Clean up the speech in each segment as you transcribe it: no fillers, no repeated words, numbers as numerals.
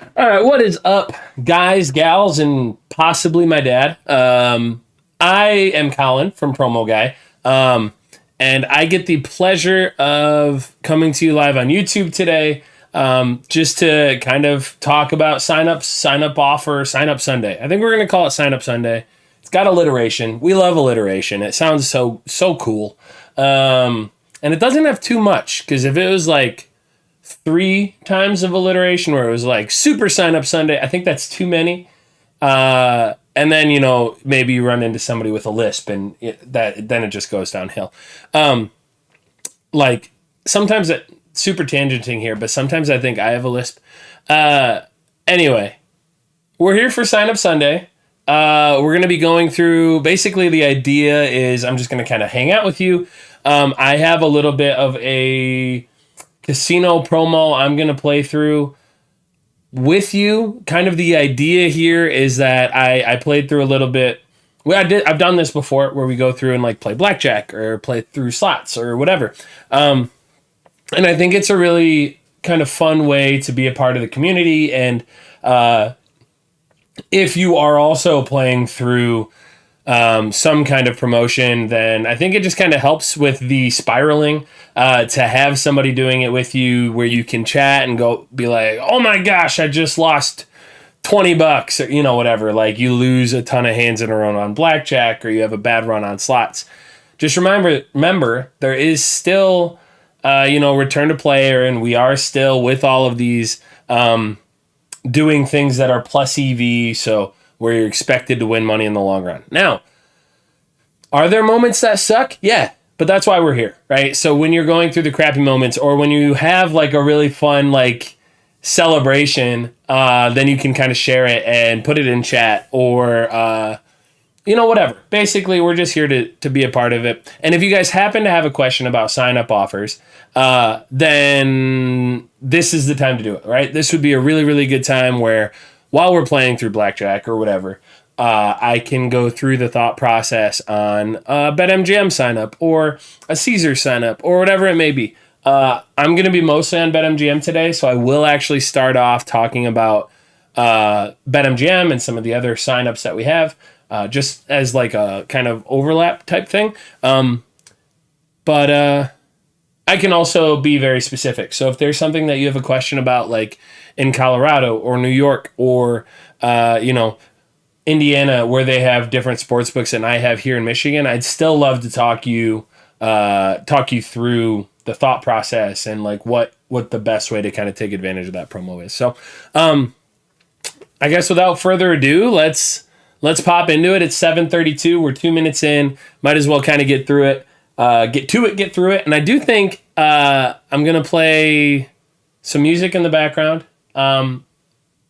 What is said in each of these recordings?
All right, what is up, guys, gals, and possibly my dad? I am Colin from Promo Guy, and I get the pleasure of coming to you live on YouTube today, just to kind of talk about sign up offer, sign up Sunday. I think we're going to call it Sign Up Sunday. It's got alliteration. We love alliteration. It sounds so cool, and it doesn't have too much, because if it was like 3 times of alliteration where it was like Super Sign Up Sunday, I think that's too many. And then, maybe you run into somebody with a lisp and then it just goes downhill. Like sometimes super tangenting here, but sometimes I think I have a lisp. Anyway, we're here for Sign Up Sunday. We're going to be going through, basically the idea is I'm just going to kind of hang out with you. I have a little bit of a casino promo I'm going to play through with you. Kind of the idea here is that I played through a little bit. Well, I've done this before where we go through and like play blackjack or play through slots or whatever. And I think it's a really kind of fun way to be a part of the community. And if you are also playing through some kind of promotion, then I think it just kind of helps with the spiraling, to have somebody doing it with you where you can chat and go be like, oh my gosh, I just lost $20 or, whatever. Like you lose a ton of hands in a row on blackjack or you have a bad run on slots. Just remember there is still, return to player, and we are still with all of these, doing things that are plus EV. So where you're expected to win money in the long run. Now, are there moments that suck? Yeah, but that's why we're here, right? So when you're going through the crappy moments, or when you have like a really fun like celebration, then you can kind of share it and put it in chat, or whatever. Basically, we're just here to be a part of it. And if you guys happen to have a question about sign up offers, then this is the time to do it, right? This would be a really, really good time where, while we're playing through blackjack or whatever, I can go through the thought process on a BetMGM sign up or a Caesar sign up or whatever it may be. I'm going to be mostly on BetMGM today, so I will actually start off talking about BetMGM and some of the other signups that we have, just as like a kind of overlap type thing. But I can also be very specific. So if there's something that you have a question about, like in Colorado or New York or, Indiana, where they have different sports books than I have here in Michigan, I'd still love to talk you through the thought process and like what the best way to kind of take advantage of that promo is. So, I guess without further ado, let's pop into it. It's 7:32. We're 2 minutes in. Might as well kind of get through it. Get through it. And I do think I'm going to play some music in the background.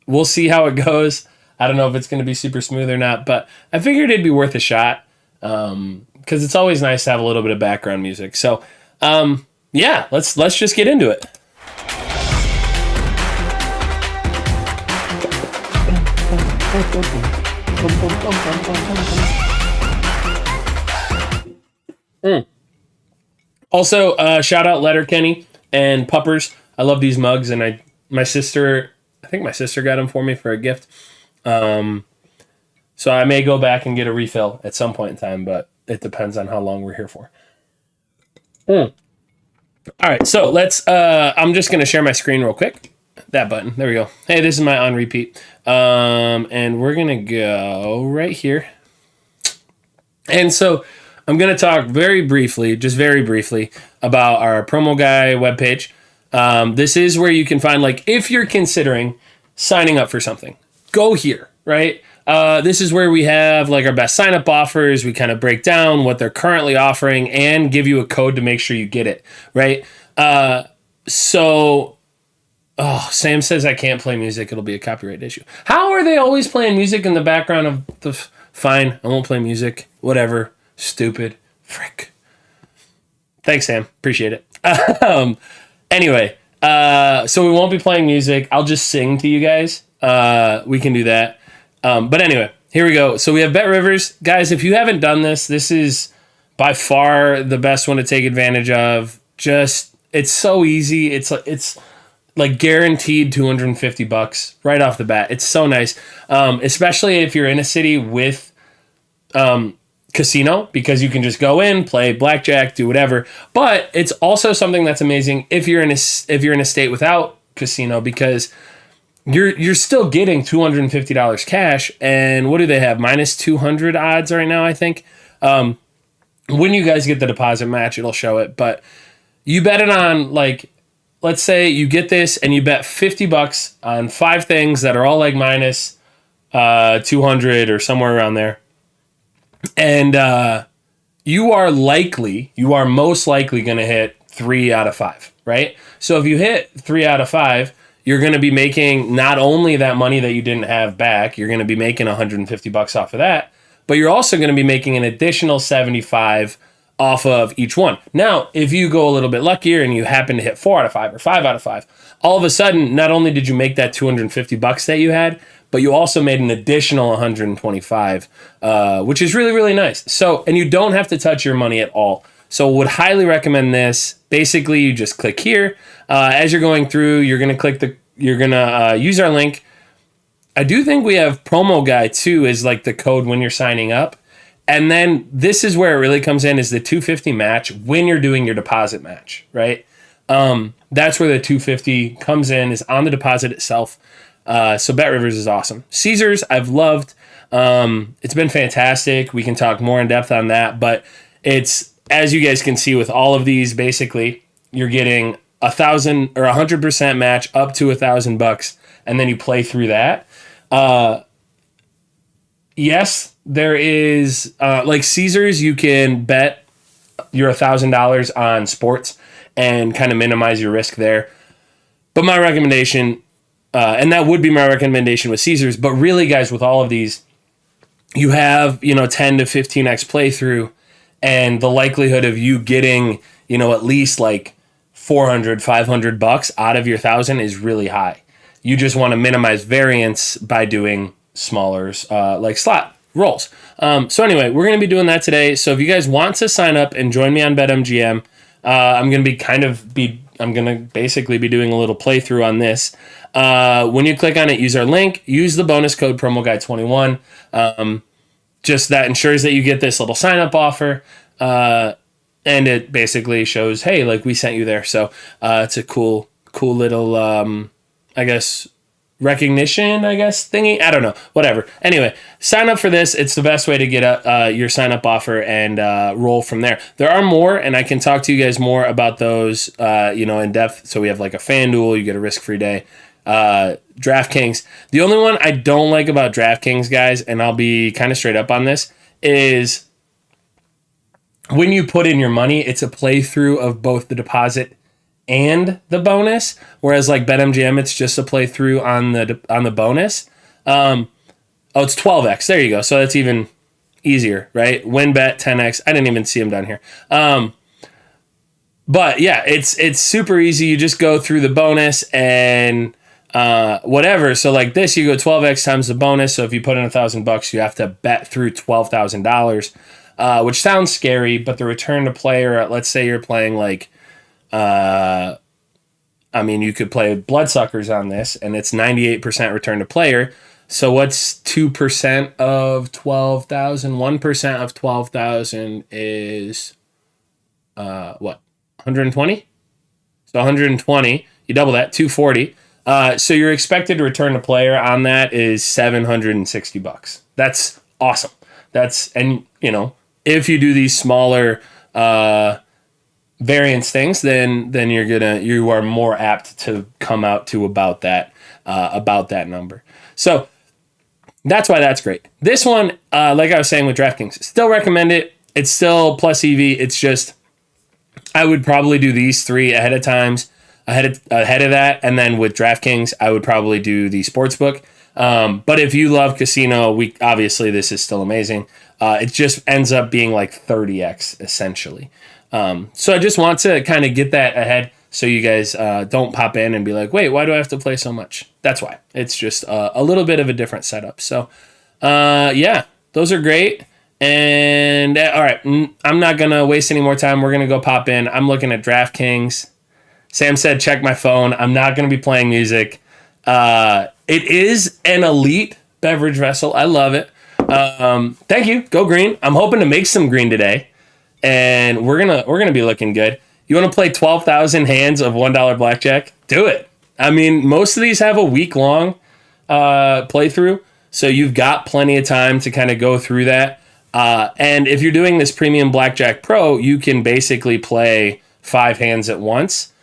We'll see how it goes. I don't know if it's going to be super smooth or not, but I figured it'd be worth a shot, because it's always nice to have a little bit of background music. So, let's just get into it. Also, shout out Letterkenny and Puppers. I love these mugs, and I think my sister got them for me for a gift. So I may go back and get a refill at some point in time, but it depends on how long we're here for. All right, so I'm just going to share my screen real quick. That button, there we go. Hey, this is my on repeat. And we're going to go right here. And so I'm going to talk very briefly about our Promo Guy webpage. This is where you can find, like, if you're considering signing up for something, go here, right? This is where we have like our best sign up offers. We kind of break down what they're currently offering and give you a code to make sure you get it, right? Sam says I can't play music. It'll be a copyright issue. How are they always playing music in the background of the... Fine, I won't play music. Whatever. Stupid. Frick. Thanks, Sam. Appreciate it. Anyway, so we won't be playing music. I'll just sing to you guys. We can do that. But anyway, here we go. So we have BetRivers. Guys, if you haven't done this, this is by far the best one to take advantage of. It's so easy. It's like guaranteed $250 right off the bat. It's so nice, especially if you're in a city with casino, because you can just go in, play blackjack, do whatever. But it's also something that's amazing if you're in a state without casino, because you're still getting $250 cash. And what do they have? Minus 200 odds right now, I think. When you guys get the deposit match, it'll show it. But you bet it on, like, let's say you get this and you bet $50 on 5 things that are all like minus 200 or somewhere around there. And you are most likely going to hit 3 out of 5, right? So if you hit 3 out of 5, you're going to be making not only that money that you didn't have back, you're going to be making $150 off of that, but you're also going to be making an additional 75 off of each one. Now, if you go a little bit luckier and you happen to hit 4 out of 5 or 5 out of 5, all of a sudden, not only did you make that $250 that you had, but you also made an additional 125, which is really, really nice. So, and you don't have to touch your money at all. So would highly recommend this. Basically, you just click here. As you're going through, you're going to use our link. I do think we have promo guy too as like the code when you're signing up. And then this is where it really comes in, is the 250 match when you're doing your deposit match, right? That's where the 250 comes in, is on the deposit itself. So BetRivers is awesome. Caesars, I've loved. It's been fantastic. We can talk more in depth on that, but it's, as you guys can see with all of these, basically you're getting 1,000 or 100% match up to $1,000, and then you play through that. Yes, there is like Caesars, you can bet your $1,000 on sports and kind of minimize your risk there. But my recommendation, and that would be my recommendation with Caesars, but really, guys, with all of these, you have 10 to 15x playthrough, and the likelihood of you getting at least like $400, $500 out of your 1,000 is really high. You just want to minimize variance by doing smaller like slot rolls. So anyway, we're going to be doing that today. So if you guys want to sign up and join me on BetMGM, I'm going to basically be doing a little playthrough on this. When you click on it, use our link, use the bonus code promo guy 21. Just that ensures that you get this little sign up offer. And it basically shows, hey, like, we sent you there. So it's a cool little, I guess, recognition, thingy. I don't know. Whatever. Anyway, sign up for this. It's the best way to get your sign up offer and roll from there. There are more, and I can talk to you guys more about those, in depth. So we have like a Fanduel, you get a risk-free day. DraftKings. The only one I don't like about DraftKings, guys, and I'll be kind of straight up on this, is when you put in your money, it's a playthrough of both the deposit and the bonus, whereas like BetMGM, it's just a playthrough on the bonus. It's 12x. There you go. So that's even easier, right? Win bet 10x. I didn't even see them down here. But yeah, it's super easy. You just go through the bonus and whatever. So like this, you go 12x times the bonus. So if you put in $1,000, you have to bet through $12,000, which sounds scary, but the return to player, let's say you're playing like, you could play Bloodsuckers on this, and it's 98% return to player. So what's 2% of 12,000? 1% of 12,000 is what? 120? So 120, you double that, 240. So your expected return to player on that is $760. That's awesome. If you do these smaller variance things, then you are more apt to come out to about that number. So that's why that's great. This one, like I was saying with DraftKings, still recommend it. It's still plus EV. It's just, I would probably do these 3 ahead of that, and then with DraftKings, I would probably do the sportsbook. But if you love casino, obviously this is still amazing. It just ends up being like 30x essentially. So I just want to kind of get that ahead, so you guys don't pop in and be like, wait, why do I have to play so much? That's why. It's just a little bit of a different setup. So yeah, those are great. And all right, I'm not going to waste any more time. We're going to go pop in. I'm looking at DraftKings. Sam said, check my phone. I'm not going to be playing music. It is an elite beverage vessel. I love it. Thank you. Go green. I'm hoping to make some green today, and we're gonna be looking good. You want to play 12,000 hands of $1 blackjack? Do it. I mean, most of these have a week long playthrough, so you've got plenty of time to kind of go through that. And if you're doing this premium blackjack pro, you can basically play 5 hands at once,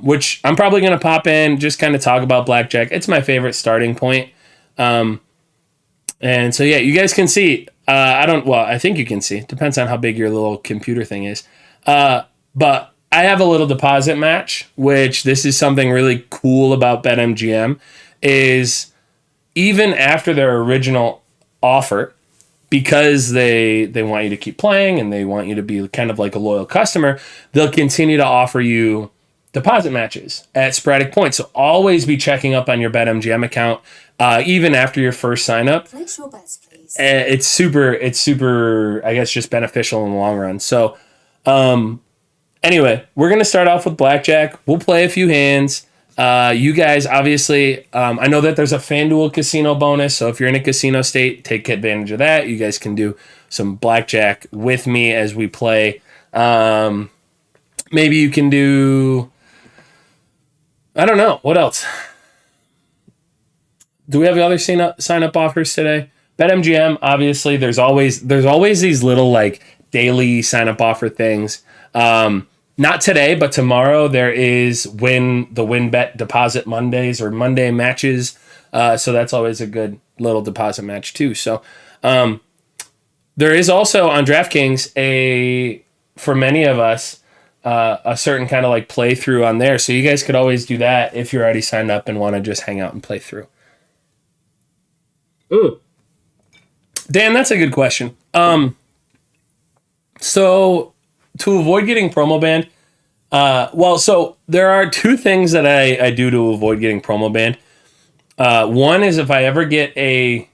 which I'm probably going to pop in, just kind of talk about blackjack. It's my favorite starting point. And so, yeah, you guys can see. I think you can see. Depends on how big your little computer thing is. But I have a little deposit match, which this is something really cool about BetMGM, is even after their original offer, because they want you to keep playing and they want you to be kind of like a loyal customer, they'll continue to offer you deposit matches at sporadic points. So always be checking up on your BetMGM account, even after your first sign up. Place your bets, please. It's super, I guess, just beneficial in the long run. So, anyway, we're going to start off with blackjack. We'll play a few hands. You guys, obviously, I know that there's a Fanduel casino bonus. So if you're in a casino state, take advantage of that. You guys can do some blackjack with me as we play. Maybe you can do, I don't know, what else? Do we have other sign up offers today? BetMGM, obviously, there's always these little like daily sign up offer things. Not today, but tomorrow there is win bet deposit Mondays or Monday matches. So that's always a good little deposit match too. So there is also on DraftKings for many of us, a certain kind of like playthrough on there. So you guys could always do that if you're already signed up and want to just hang out and play through. Ooh. Dan, that's a good question. So to avoid getting promo banned, so there are two things that I do to avoid getting promo banned. One is if I ever get a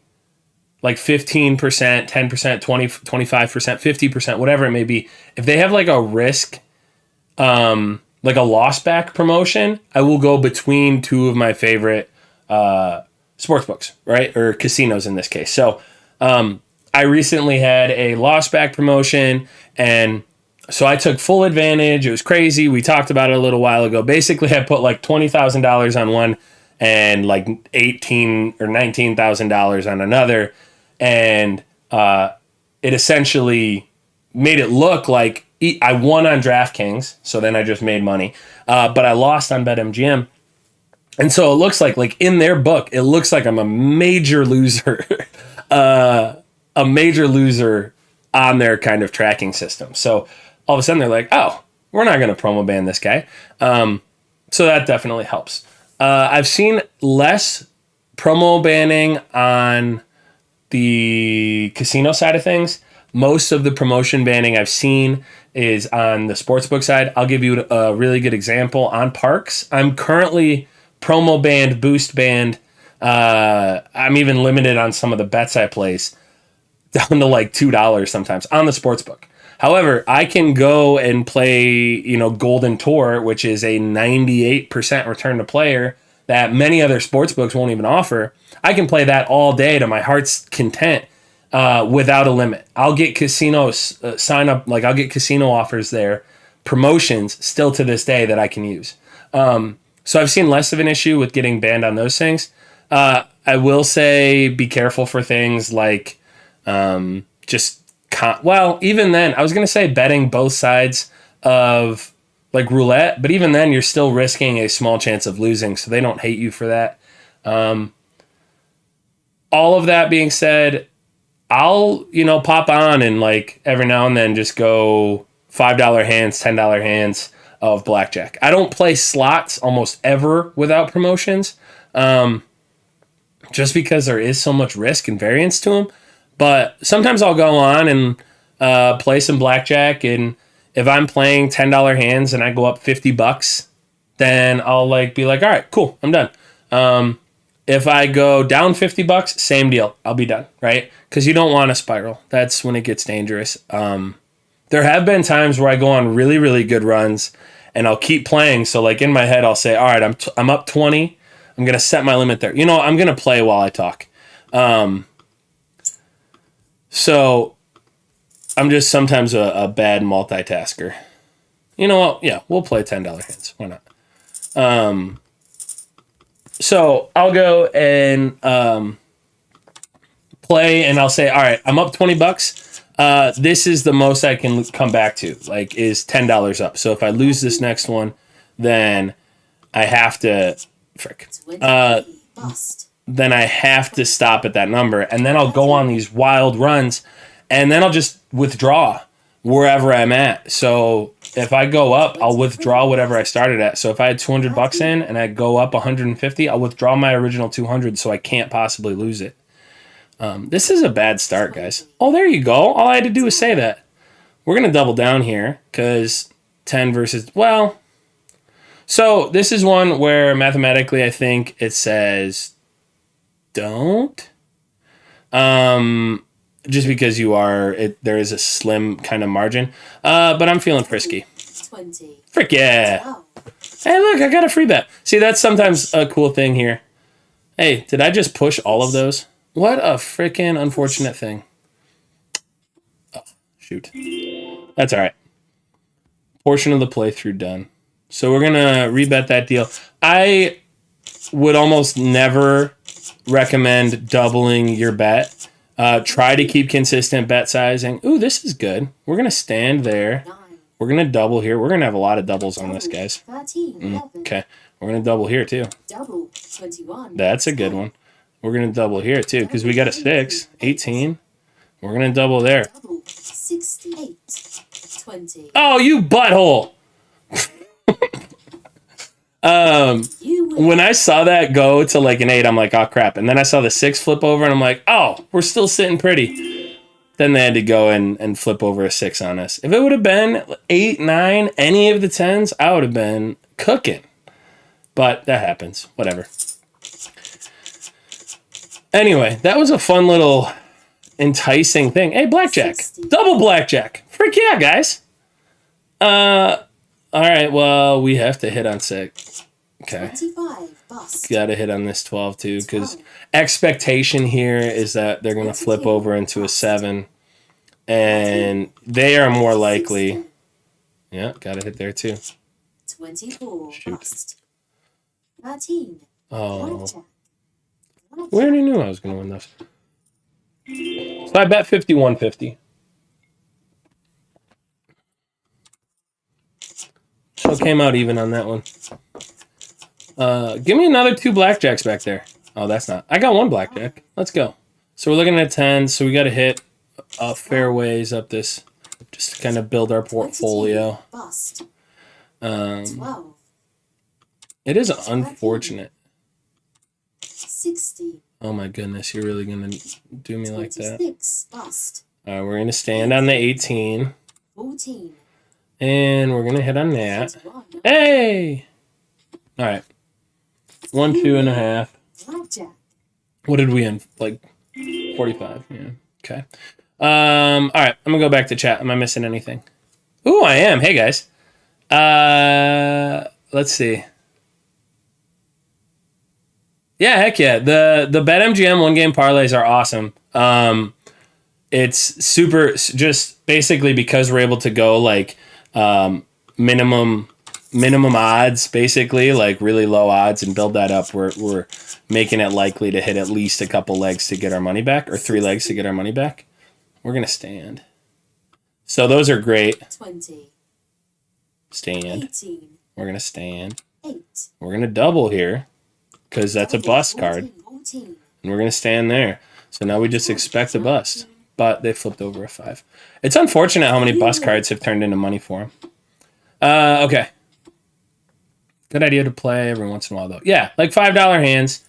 like 15%, 10%, 20, 25%, 50%, whatever it may be, if they have like a risk, like a loss back promotion, I will go between two of my favorite sportsbooks, right? Or casinos in this case. So I recently had a loss back promotion, and so I took full advantage. It was crazy. We talked about it a little while ago. Basically, I put like $20,000 on one and like $18,000 or $19,000 on another. And it essentially made it look like I won on DraftKings. So then I just made money. But I lost on BetMGM. And so it looks like in their book, it looks like I'm a major loser. A major loser on their kind of tracking system. So all of a sudden they're like, oh, we're not going to promo ban this guy. So that definitely helps. I've seen less promo banning on the casino side of things. Most of the promotion banning I've seen is on the sportsbook side. I'll give you a really good example. On parks, I'm currently promo banned, boost banned. I'm even limited on some of the bets I place, down to like $2 sometimes on the sportsbook. However, I can go and play, Golden Tour, which is a 98% return to player that many other sportsbooks won't even offer. I can play that all day to my heart's content without a limit. I'll get casinos sign up, like I'll get casino offers there, promotions still to this day that I can use. So I've seen less of an issue with getting banned on those things. I will say be careful for things like even then, I was going to say betting both sides of like roulette, but even then you're still risking a small chance of losing, so they don't hate you for that. All of that being said, I'll, pop on and like every now and then just go $5 hands, $10 hands of blackjack. I don't play slots almost ever without promotions, just because there is so much risk and variance to them. But sometimes I'll go on and play some blackjack, and if I'm playing $10 hands and I go up $50, then I'll be like, all right, cool, I'm done. If I go down $50, same deal, I'll be done, right? Because you don't want to spiral. That's when it gets dangerous. There have been times where I go on really, really good runs, and I'll keep playing. So like in my head, I'll say, all right, I'm up 20. I'm going to set my limit there. I'm going to play while I talk. So I'm just sometimes a bad multitasker. You know what? Yeah, we'll play $10 hands. Why not? So I'll go and play, and I'll say, all right, I'm up $20. This is the most I can come back to, like, is $10 up. So if I lose this next one, then I have to, then I have to stop at that number, and then I'll go on these wild runs, and then I'll just withdraw wherever I'm at. So if I go up, I'll withdraw whatever I started at. So if I had $200 in and I go up 150, I'll withdraw my original 200 so I can't possibly lose it. This is a bad start, guys. Oh, there you go. All I had to do was say that. We're going to double down here because 10 versus, well, so this is one where mathematically I think it says don't. Just because there is a slim kind of margin. But I'm feeling frisky. 20. Frick yeah. Wow. Hey, look, I got a free bet. See, that's sometimes a cool thing here. Hey, did I just push all of those? What a freaking unfortunate thing. Oh, shoot. That's all right. Portion of the playthrough done. So we're going to rebet that deal. I would almost never recommend doubling your bet. Try to keep consistent bet sizing. Ooh, this is good. We're going to stand there. We're going to double here. We're going to have a lot of doubles on this, guys. 13, Okay. We're going to double here, too. Double, 21. That's a good one. We're going to double here, too, because we got a 6. 18. We're going to double there. Double, 68. 20. Oh, you butthole! When I saw that go to like an 8, I'm like, oh crap. And then I saw the 6 flip over and I'm like, oh, we're still sitting pretty. Then they had to go and flip over a 6 on us. If it would have been 8, 9, any of the 10s, I would have been cooking. But that happens. Whatever. Anyway, that was a fun little enticing thing. Hey, BlackJack. 60. Double BlackJack. Frick yeah, guys. All right, well, we have to hit on 6. Okay. 25, bust. Got to hit on this 12 too, because expectation here is that they're going to flip over into a 7, and they are more likely. Yeah, got to hit there too. 24, Shoot. bust. 13. Oh, we already knew I was going to win this. So I bet 51.50. So it came out even on that one. Give me another 2 blackjacks back there. Oh, that's not. I got 1 blackjack. Let's go. So we're looking at 10. So we got to hit fairways up this, just to kind of build our portfolio. Bust. 12. It is unfortunate. 60. Oh my goodness, you're really gonna do me like that. 26, bust. All right, we're gonna stand on the 18. 14. And we're gonna hit on that. 21. Hey! All right. 1, 2.5. Blackjack. What did we end? Like 45. Yeah. Okay. All right. I'm gonna go back to chat. Am I missing anything? Ooh, I am. Hey guys. Let's see. Yeah, heck yeah. The BetMGM 1-game parlays are awesome. It's super, just basically because we're able to go like minimum odds, basically like really low odds, and build that up. We're making it likely to hit at least a couple legs to get our money back, or 3 legs to get our money back. We're gonna stand. So those are great. 20. Stand. 18. We're gonna stand. 8. We're gonna double here, because that's a bust card. 14. And we're going to stand there. So now we just expect a bust. But they flipped over a 5. It's unfortunate how many bust cards have turned into money for them. Okay. Good idea to play every once in a while, though. Yeah, like $5 hands.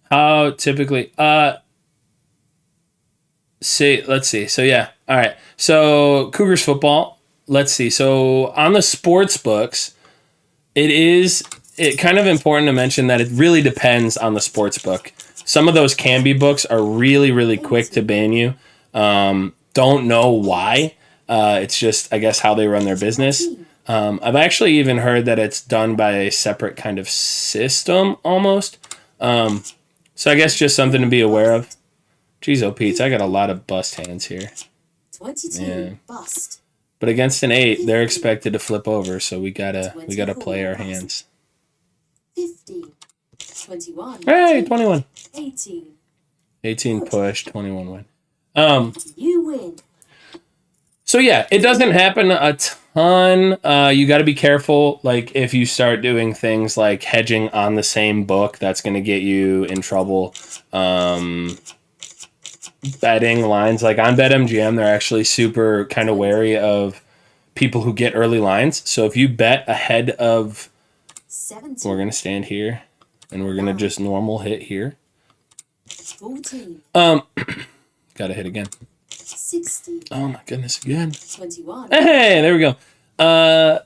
How typically... let's see. So, yeah. All right. So, Cougars football. Let's see. So, on the sports books, it's kind of important to mention that it really depends on the sports book. Some of those can be books are really, really quick to ban you. Don't know why. It's just, I guess, how they run their business. I've actually even heard that it's done by a separate kind of system almost. So I guess just something to be aware of. Jeez, oh Pete's, I got a lot of bust hands here. 22 bust. But against an 8, they're expected to flip over, so we gotta play our hands. 50. 21. Hey, 21. 18. 18 push, 21 win. You win. So yeah, it doesn't happen a ton. You got to be careful. Like if you start doing things like hedging on the same book, that's going to get you in trouble. Betting lines like on BetMGM, they're actually super kind of wary of people who get early lines. So if you bet ahead of, 17. we're going to stand here and we're going to just normal hit here. 14. Got to hit again. 60. Oh my goodness, again. 21. Hey, there we go. I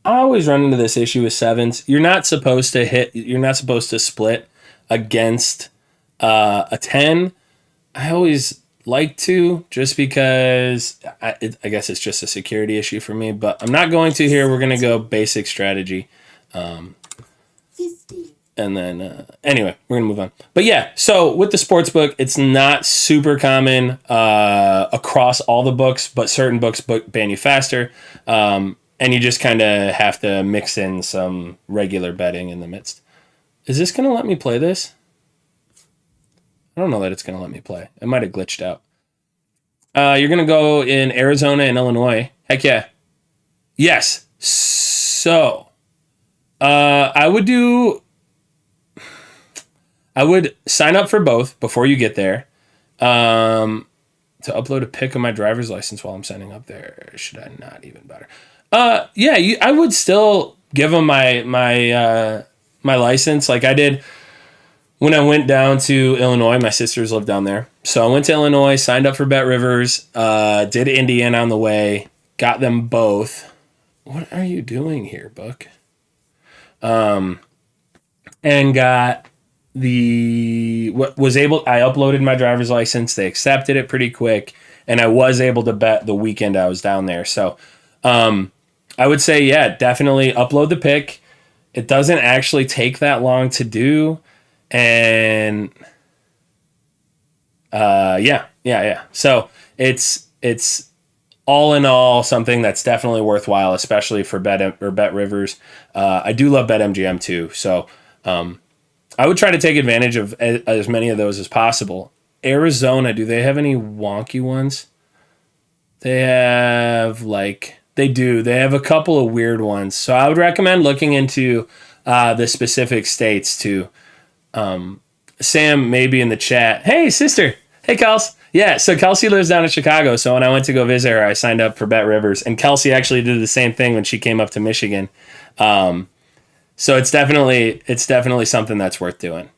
always run into this issue with 7s. You're not supposed to split against a 10. I always like to, just because I guess it's just a security issue for me, but I'm not going to here. We're going to go basic strategy. 50. And then, anyway, we're going to move on. But yeah, so with the sports book, it's not super common across all the books, but certain books ban you faster. And you just kind of have to mix in some regular betting in the midst. Is this going to let me play this? I don't know that it's going to let me play. It might have glitched out. You're going to go in Arizona and Illinois. Heck yeah. Yes. So, I would sign up for both before you get there. To upload a pic of my driver's license while I'm signing up there. Should I not? Even better. Yeah, I would still give them my license like I did when I went down to Illinois. My sisters live down there. So I went to Illinois, signed up for BetRivers, did Indiana on the way, got them both. What are you doing here, Book? And got I uploaded my driver's license. They accepted it pretty quick, and I was able to bet the weekend I was down there. So, I would say, yeah, definitely upload the pic. It doesn't actually take that long to do. And, yeah. So it's all in all something that's definitely worthwhile, especially for BetRivers. I do love BetMGM too. So, I would try to take advantage of as many of those as possible. Arizona, do they have any wonky ones? They have they have a couple of weird ones. So I would recommend looking into the specific states too. Sam may be in the chat. Hey, sister. Hey, Kels. Yeah, so Kelsey lives down in Chicago. So when I went to go visit her, I signed up for BetRivers. And Kelsey actually did the same thing when she came up to Michigan. So it's definitely something that's worth doing.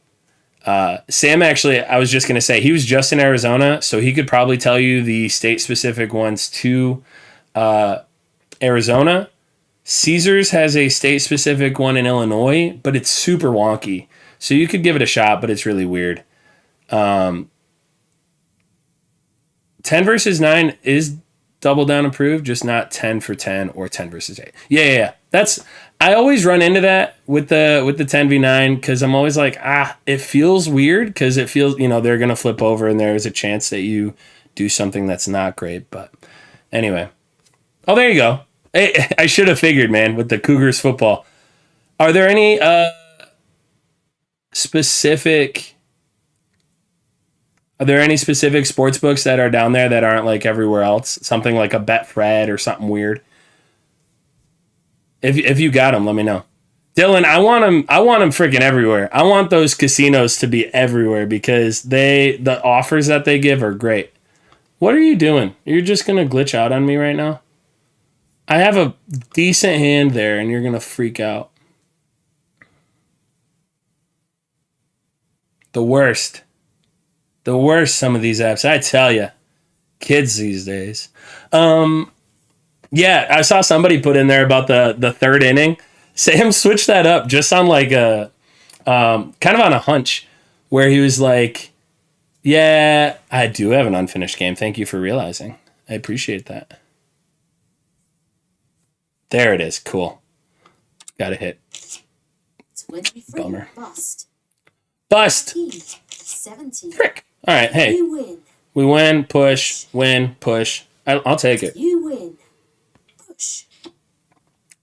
Sam actually, I was just going to say, he was just in Arizona, so he could probably tell you the state-specific ones to Arizona. Caesars has a state-specific one in Illinois, but it's super wonky. So you could give it a shot, but it's really weird. 10 versus 9 is double down approved, just not 10 for 10 or 10 versus 8. Yeah. I always run into that with the 10v9 because I'm always like, it feels weird because it feels, they're going to flip over and there's a chance that you do something that's not great. But anyway. Oh, there you go. Hey, I should have figured, man, with the Cougars football. Are there any specific sports books that are down there that aren't like everywhere else? Something like a Betfred or something weird? If you got them, let me know. Dylan, I want them freaking everywhere. I want those casinos to be everywhere because the offers that they give are great. What are you doing? You're just going to glitch out on me right now? I have a decent hand there and you're going to freak out. The worst, some of these apps. I tell you, kids these days. Yeah, I saw somebody put in there about the third inning. Sam switched that up just on like a kind of on a hunch where he was like, yeah, I do have an unfinished game. Thank you for realizing. I appreciate that. There it is. Cool. Got a hit. 23. Bummer. Bust. Bust. 13. 17. Frick. All right. Hey, You win. we win, push, win, push. I'll take it. You win. Push.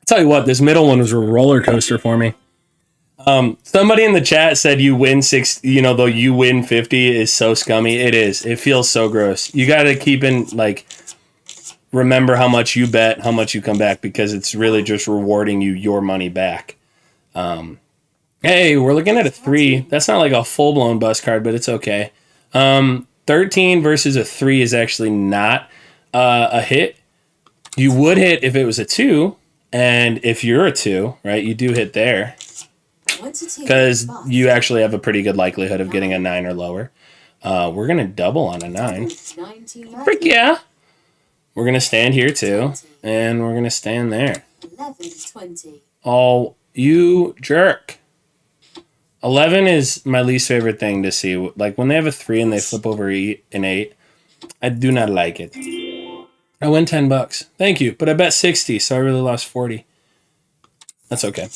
Tell you what, this middle one was a roller coaster for me. Somebody in the chat said you win 60, though you win 50 is so scummy. It is. It feels so gross. You got to keep in, remember how much you bet, how much you come back, because it's really just rewarding you your money back. Hey, we're looking at a 3. That's not like a full-blown bust card, but it's okay. 13 versus a 3 is actually not a hit. You would hit if it was a 2, and if you're a 2, right, you do hit there. Because you actually have a pretty good likelihood of getting a 9 or lower. We're going to double on a 9. Frick yeah! We're going to stand here too. And we're going to stand there. 11, 20. Oh, you jerk. 11 is my least favorite thing to see. Like when they have a 3 and they flip over an 8. I do not like it. I win $10. Thank you. But I bet 60, so I really lost 40. That's okay.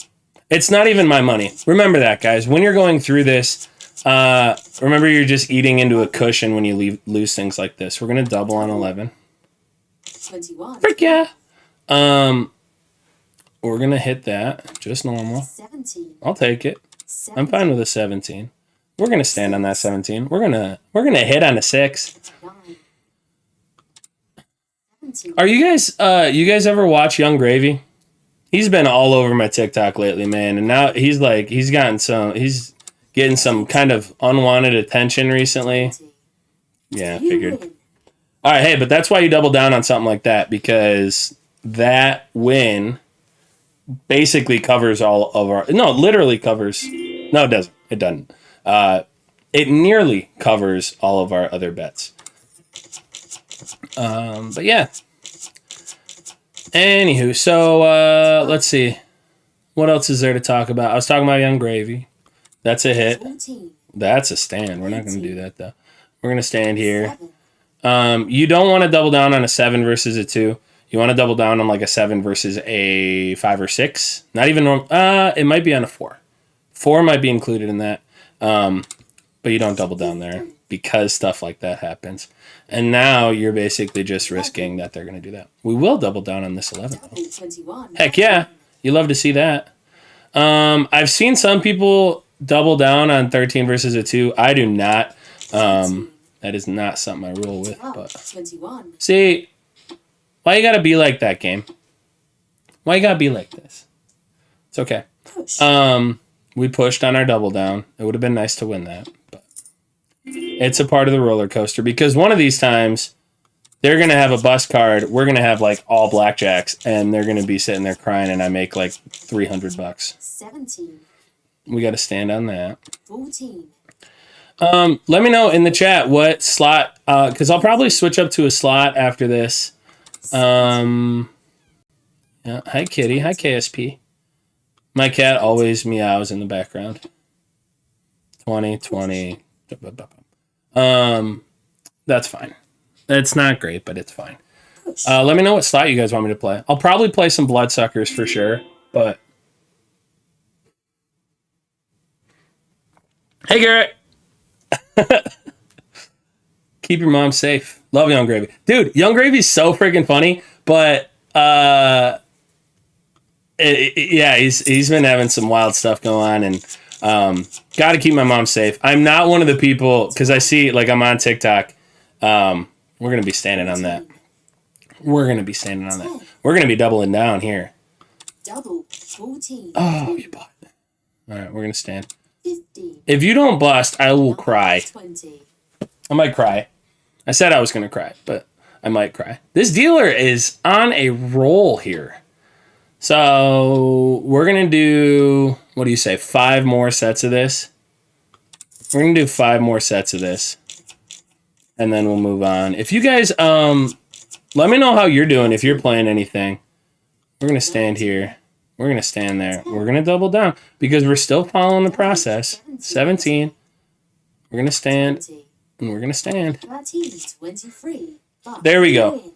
It's not even my money. Remember that, guys. When you're going through this, remember you're just eating into a cushion when you lose things like this. We're going to double on 11. 21. Frick yeah. We're going to hit that. Just normal. 17. I'll take it. I'm fine with a 17. We're going to stand on that 17. We're going to hit on a 6. 9. 17. Are you guys ever watch Young Gravy? He's been all over my TikTok lately, man. And now he's getting some kind of unwanted attention recently. Yeah, I figured. All right, hey, but that's why you double down on something like that, because that win basically covers all of our... No, it literally covers... No, it doesn't. It doesn't. It nearly covers all of our other bets. But yeah. Anywho, so let's see. What else is there to talk about? I was talking about Young Gravy. That's a hit. 14. That's a stand. We're not going to do that, though. We're going to stand here. You don't want to double down on a 7 versus a 2. You want to double down on like a 7 versus a 5 or 6. Not even normal. It might be on a 4. 4 might be included in that. But you don't double down there because stuff like that happens. And now you're basically just risking that they're going to do that. We will double down on this 11, though. 21. Heck yeah. You love to see that. I've seen some people double down on 13 versus a 2. I do not. That is not something I roll with. But 21. see, why you got to be like that, game? Why you got to be like this? It's okay. Push. We pushed on our double down. It would have been nice to win that. But it's a part of the roller coaster, because one of these times they're going to have a bust card. We're going to have like all blackjacks, and they're going to be sitting there crying, and I make like $300. 17. We got to stand on that. 14. Let me know in the chat what slot, because I'll probably switch up to a slot after this. Yeah, hi, Kitty. Hi, KSP. My cat always meows in the background. 20. That's fine. It's not great, but it's fine. Let me know what slot you guys want me to play. I'll probably play some Bloodsuckers for sure, but... Hey, Garrett! Keep your mom safe. Love Young Gravy. Dude, Young Gravy's so freaking funny, but... yeah, he's been having some wild stuff going on, and got to keep my mom safe. I'm not one of the people, because I see, like, I'm on TikTok. We're going to be standing on that. We're going to be standing on that. We're going to be doubling down here. Double. 14. Oh, you bought it. All right, we're going to stand. 50. If you don't bust, I will cry. 20. I might cry. I said I was going to cry, but I might cry. This dealer is on a roll here. So we're going to do, what do you say, 5 more sets of this? We're going to do 5 more sets of this. And then we'll move on. If you guys, let me know how you're doing if you're playing anything. We're going to stand here. We're going to stand there. We're going to double down because we're still following the process. 17. We're going to stand. And we're going to stand. 13, 23. There we go.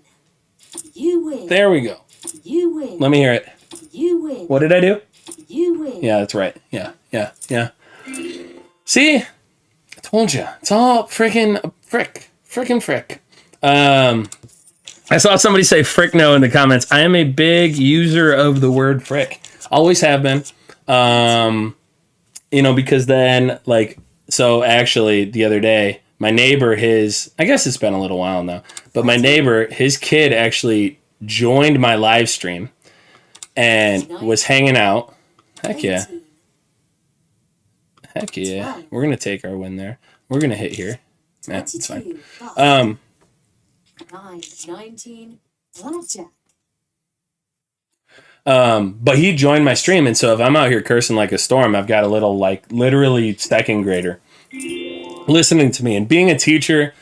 You win. There we go. You win. Let me hear it. You win. What did I do? You win. Yeah, that's right. Yeah. See? I told you. It's all freaking frick. I saw somebody say frick no in the comments. I am a big user of the word frick. Always have been. Because then, so actually the other day, my neighbor, I guess it's been a little while now, but my neighbor, his kid actually joined my live stream and was hanging out. Heck yeah. We're going to take our win there. We're going to hit here. Yeah, it's fine. 9, 19, BlackJack. But he joined my stream, and so if I'm out here cursing like a storm, I've got a little, literally second grader listening to me. And being a teacher,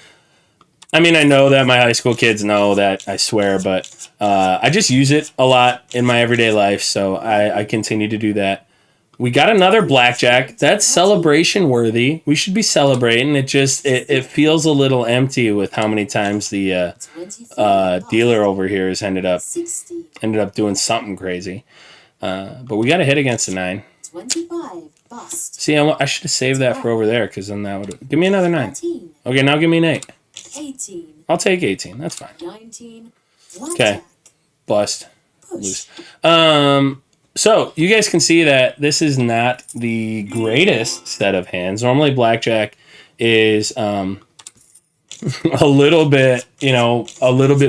I mean, I know that my high school kids know that I swear, but I just use it a lot in my everyday life, so I continue to do that. We got another blackjack. That's celebration worthy. We should be celebrating. It feels a little empty with how many times the dealer over here has ended up doing something crazy. But we got a hit against the 9. 25 bust. See, I should have saved that for over there, because then that would give me another 9. 13, Okay, now give me an 8. 18, I'll take 18. That's fine. 19, Okay, BlackJack. bust, Push. lose. So you guys can see that this is not the greatest set of hands. Normally blackjack is a little bit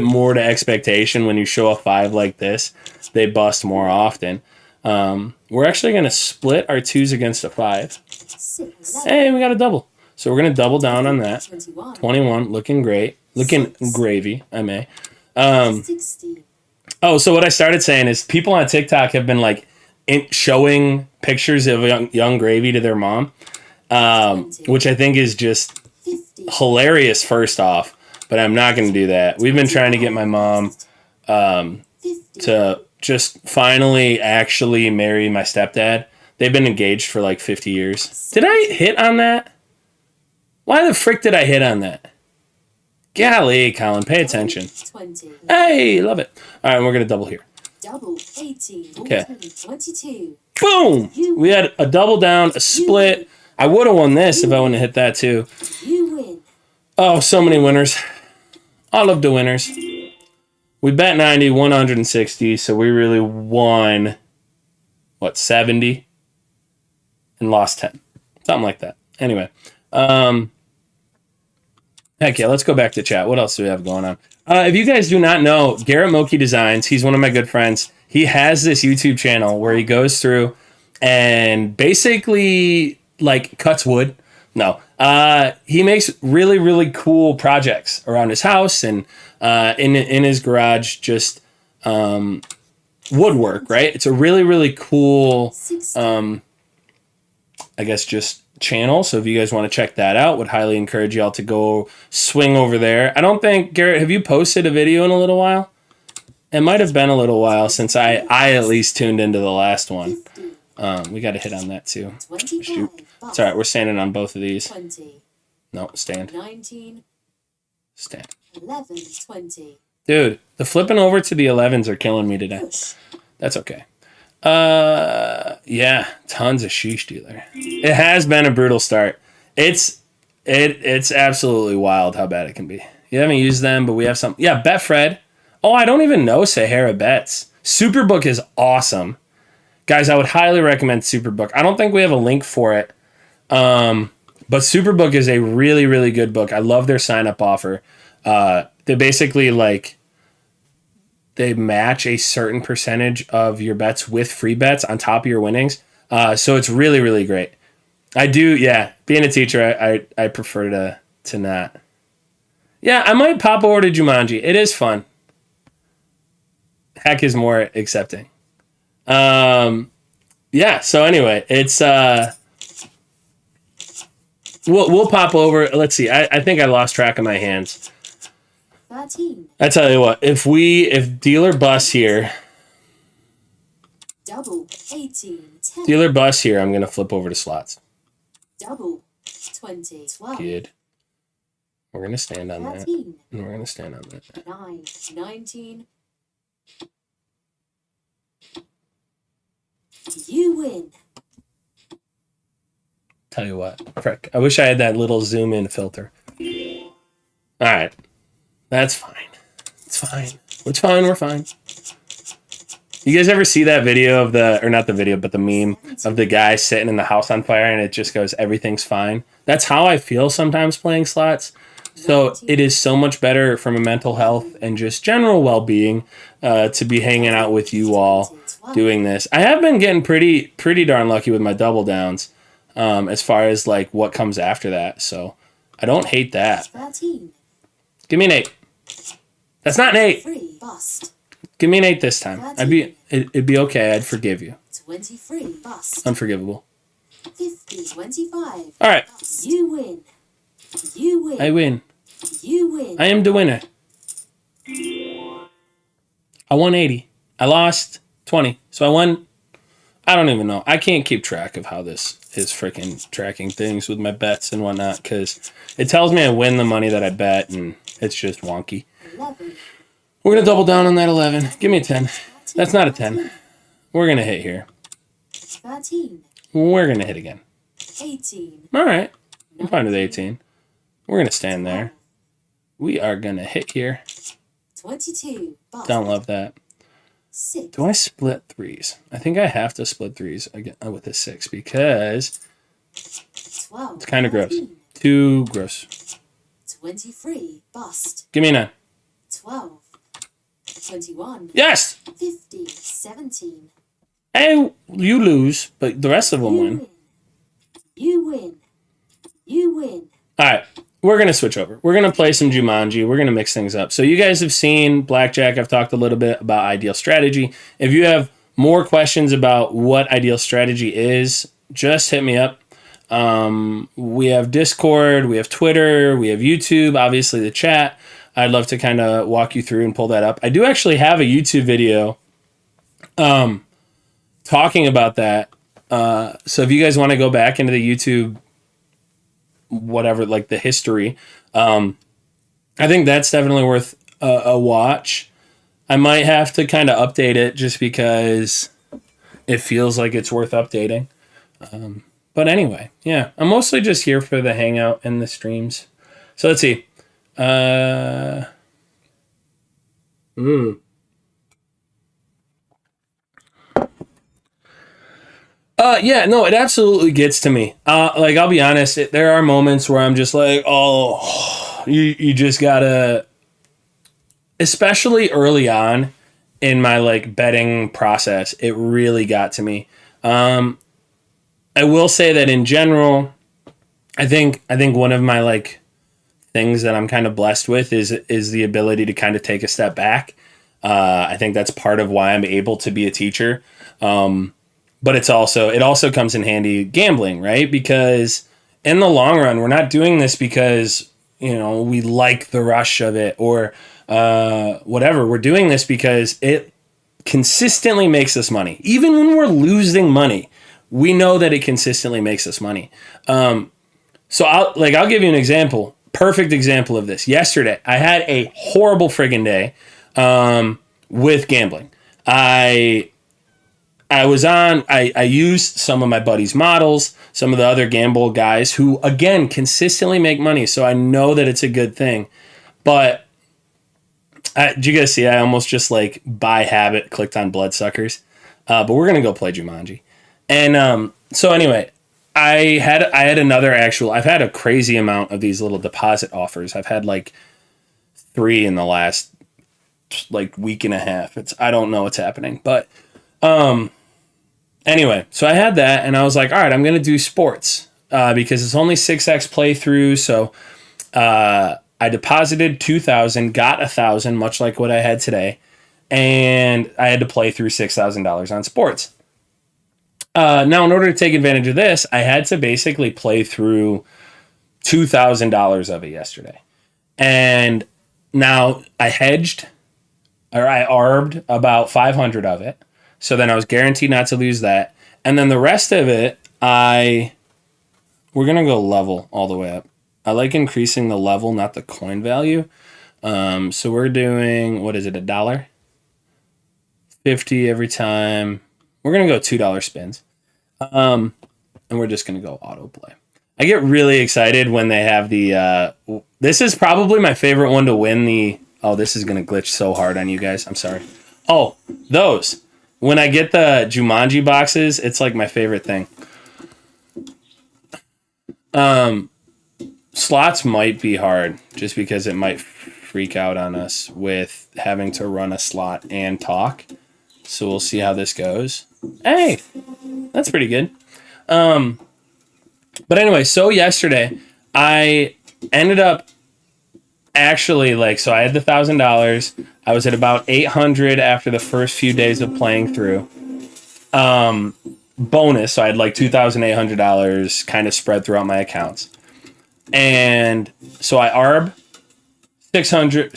more to expectation. When you show a 5 like this, they bust more often. We're actually going to split our 2s against a 5. 6, Hey, we got a double. So we're going to double down on that. 21, 21, looking great. Looking gravy, I may. 60, Oh, so what I started saying is people on TikTok have been showing pictures of young gravy to their mom, which I think is just 50, hilarious first off, but I'm not going to do that. We've been trying to get my mom 50, to just finally actually marry my stepdad. They've been engaged for 50 years. Did I hit on that? Why the frick did I hit on that? Golly, Colin, pay attention. 20, Hey, love it. All right, we're going to double here. double, 18, Okay. 14, 22, Boom! We had a double down, a split. I would have won this if I wouldn't have hit that too. you win. Oh, so many winners. I love the winners. We bet 90, 160, so we really won, 70? And lost 10. Something like that. Anyway. Heck yeah, let's go back to chat. What else do we have going on? If you guys do not know, Garrett Moki Designs, he's one of my good friends. He has this YouTube channel where he goes through and basically cuts wood. No. He makes really, really cool projects around his house and in his garage, just woodwork, right? It's a really, really cool, I guess, just channel. So if you guys want to check that out, would highly encourage y'all to go swing over there. I don't think, Garrett, have you posted a video in a little while? It might have been a little while since I at least tuned into the last one. We got to hit on that too. Shoot. It's all right. We're standing on both of these. 20, No, stand. 19, Stand. 11, 20, Dude, the flipping over to the 11s are killing me today. push. That's okay. Yeah, tons of sheesh dealer. It has been a brutal start. It's absolutely wild how bad it can be. You haven't used them, but we have some. Yeah, Betfred. Oh, I don't even know Sahara Bets. Superbook is awesome. Guys, I would highly recommend Superbook. I don't think we have a link for it. But Superbook is a really, really good book. I love their sign-up offer. They basically they match a certain percentage of your bets with free bets on top of your winnings. So it's really, really great. I do, yeah. Being a teacher, I prefer to not. Yeah, I might pop over to Jumanji. It is fun. Heck is more accepting. Yeah, so anyway, it's we'll pop over. Let's see. I think I lost track of my hands. 13, I tell you what, if dealer busts here, double, 18, 10, dealer busts here, I'm gonna flip over to slots. double, 20, 12, Good. We're gonna stand on that. 13, And we're gonna stand on that. 9, 19, You win. Tell you what, frick. I wish I had that little zoom in filter. All right. That's fine. It's fine. It's fine. We're fine. You guys ever see that video of or not the video, but the meme of the guy sitting in the house on fire and it just goes, everything's fine? That's how I feel sometimes playing slots. So it is so much better from a mental health and just general well-being to be hanging out with you all doing this. I have been getting pretty darn lucky with my double downs as far as like what comes after that. So I don't hate that. 13. Give me an 8. That's not an 8. Free. Bust. Give me an 8 this time. It'd be okay. I'd forgive you. 23. Bust. Unforgivable. 50. 25. All right. Bust. You win. You win. I win. You win. I am the winner. I won 80. I lost 20. So I won. I don't even know. I can't keep track of how this is freaking tracking things with my bets and whatnot because it tells me I win the money that I bet and it's just wonky. 11. We're going to double down on that 11. Give me a 10. That's not a 10. We're going to hit here. 13. We're going to hit again. 18. All right. I'm fine with 18. We're going to stand there. We are going to hit here. 22. Bust. Don't love that. 6. Do I split threes? I think I have to split threes again with a 6 because 12. it's kind of gross. 13. Too gross. 23. Bust. Give me a 9. 12. 21. Yes! 50. 17. Hey, you lose, but the rest of them win. You win. You win. All right. We're going to switch over. We're going to play some Jumanji. We're going to mix things up. So you guys have seen BlackJack. I've talked a little bit about ideal strategy. If you have more questions about what ideal strategy is, just hit me up. We have Discord, we have Twitter, we have YouTube, obviously the chat. I'd love to kind of walk you through and pull that up. I do actually have a YouTube video talking about that. So if you guys want to go back into the YouTube whatever, like the history. I think that's definitely worth a watch. I might have to kind of update it just because it feels like it's worth updating. But anyway, yeah, I'm mostly just here for the hangout and the streams. So let's see. Yeah, no, it absolutely gets to me. Like, I'll be honest, there are moments where I'm just like, oh, you just gotta, especially early on in my, like, betting process, it really got to me. I will say that in general, I think one of my, like, things that I'm kind of blessed with is the ability to kind of take a step back. I think that's part of why I'm able to be a teacher. But it also comes in handy gambling, right? Because in the long run, we're not doing this because, we like the rush of it or whatever. We're doing this because it consistently makes us money. Even when we're losing money, we know that it consistently makes us money. So I'll give you an example. Perfect example of this. Yesterday, I had a horrible friggin' day with gambling. I used some of my buddies' models, some of the other gamble guys who, again, consistently make money. So I know that it's a good thing. But did you guys see, I almost just like by habit clicked on Bloodsuckers. But we're going to go play Jumanji. And so anyway, I've had a crazy amount of these little deposit offers. I've had like 3 in the last like week and a half. I don't know what's happening, but anyway, so I had that and I was like, all right, I'm going to do sports because it's only 6x playthrough. So I deposited 2,000, got 1,000, much like what I had today. And I had to play through $6,000 on sports. Now, in order to take advantage of this, I had to basically play through $2,000 of it yesterday. And now I hedged, or I arbed about 500 of it. So then I was guaranteed not to lose that. And then the rest of it, we're going to go level all the way up. I like increasing the level, not the coin value. So we're doing, what is it, $1? 50 every time. We're going to go $2 spins. And we're just going to go autoplay. I get really excited when they have the... this is probably my favorite one to win the... Oh, this is going to glitch so hard on you guys. I'm sorry. Oh, those. When I get the Jumanji boxes, it's like my favorite thing. Slots might be hard just because it might freak out on us with having to run a slot and talk. So we'll see how this goes. Hey, that's pretty good. But anyway, so yesterday I ended up actually so I had the $1,000. I was at about 800 after the first few days of playing through. Bonus, so I had like $2,800 kind of spread throughout my accounts. And so I ARB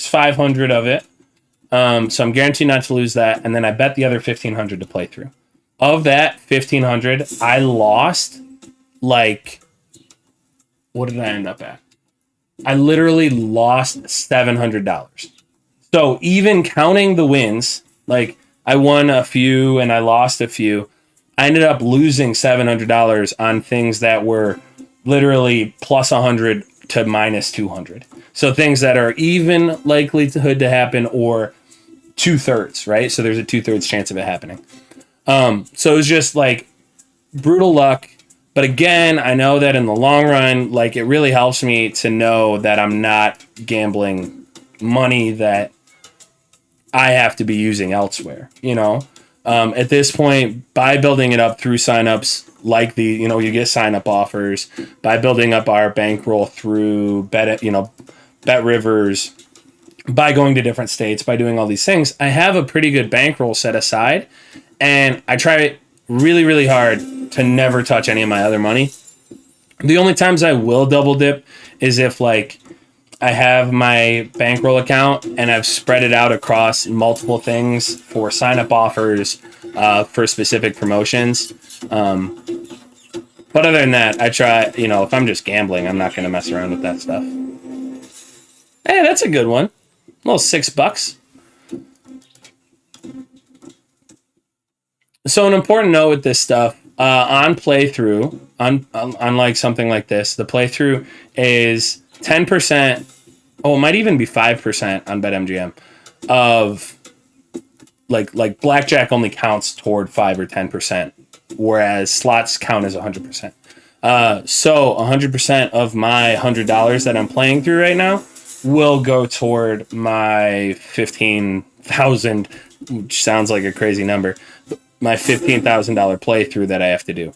500 of it. So I'm guaranteed not to lose that. And then I bet the other 1,500 to play through. Of that 1,500, I lost what did I end up at? I literally lost $700. So even counting the wins, I won a few and I lost a few, I ended up losing $700 on things that were literally plus 100 to minus 200. So things that are even likelihood to happen or 2/3, right? So there's a 2/3 chance of it happening. So it was just brutal luck. But again, I know that in the long run, it really helps me to know that I'm not gambling money that I have to be using elsewhere, At this point, by building it up through signups, you get sign-up offers, by building up our bankroll through BetRivers, by going to different states, by doing all these things, I have a pretty good bankroll set aside, and I try really, really hard to never touch any of my other money. The only times I will double dip is if I have my bankroll account and I've spread it out across multiple things for sign-up offers, for specific promotions. But other than that, I try, if I'm just gambling, I'm not going to mess around with that stuff. Hey, that's a good one. A little $6. So an important note with this stuff, on playthrough, unlike something like this, the playthrough is 10%, it might even be 5% on BetMGM of BlackJack only counts toward 5 or 10%, whereas slots count as 100%. So 100% of my $100 that I'm playing through right now will go toward my 15,000, which sounds like a crazy number, my $15,000 playthrough that I have to do.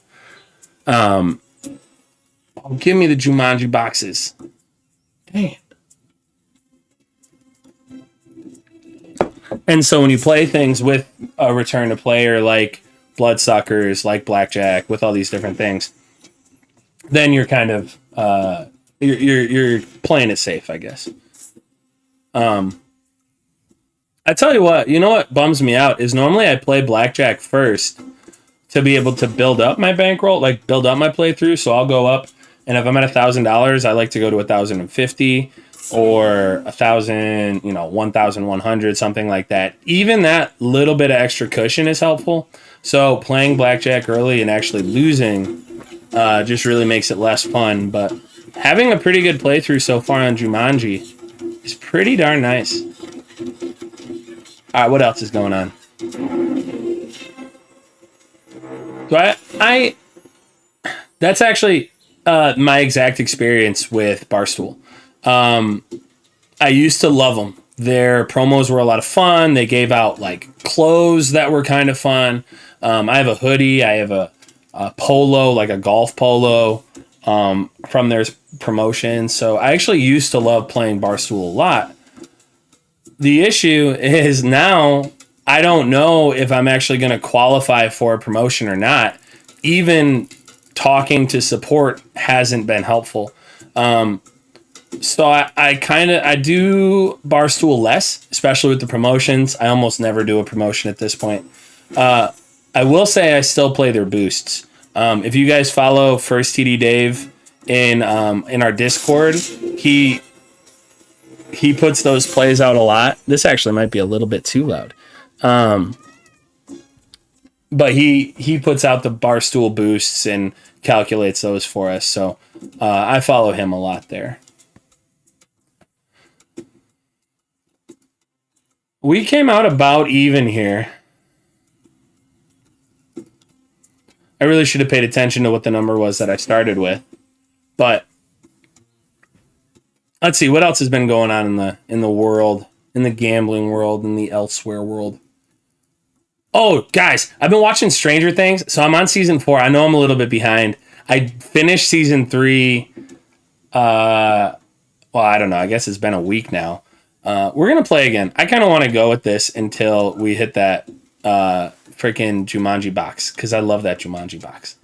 Give me the Jumanji boxes. Damn. And so when you play things with a return to player like Bloodsuckers, like BlackJack, with all these different things, then you're kind of you're playing it safe, I guess. I tell you what bums me out is normally I play BlackJack first to be able to build up my bankroll, build up my playthrough. So I'll go up, and if I'm at $1,000, I like to go to 1,050 or 1,000, 1,100, something like that. Even that little bit of extra cushion is helpful. So playing BlackJack early and actually losing just really makes it less fun. But having a pretty good playthrough so far on Jumanji is pretty darn nice. All right, what else is going on? So I that's actually my exact experience with Barstool. I used to love them. Their promos were a lot of fun. They gave out clothes that were kind of fun. I have a hoodie. I have a polo, a golf polo, from their promotion. So I actually used to love playing Barstool a lot. The issue is now I don't know if I'm actually going to qualify for a promotion or not. Even talking to support hasn't been helpful. So I do Barstool less, especially with the promotions. I almost never do a promotion at this point. I will say I still play their boosts. If you guys follow First TD Dave in our Discord, he puts those plays out a lot. This actually might be a little bit too loud. but he puts out the Barstool boosts and calculates those for us. So I follow him a lot there. We came out about even here. I really should have paid attention to what the number was that I started with. But let's see what else has been going on in the world, in the gambling world, in the elsewhere world. Oh, guys, I've been watching Stranger Things, so I'm on season 4. I know I'm a little bit behind. I finished season 3. Well, I don't know. I guess it's been a week now. We're gonna play again. I kind of want to go with this until we hit that freaking Jumanji box because I love that Jumanji box.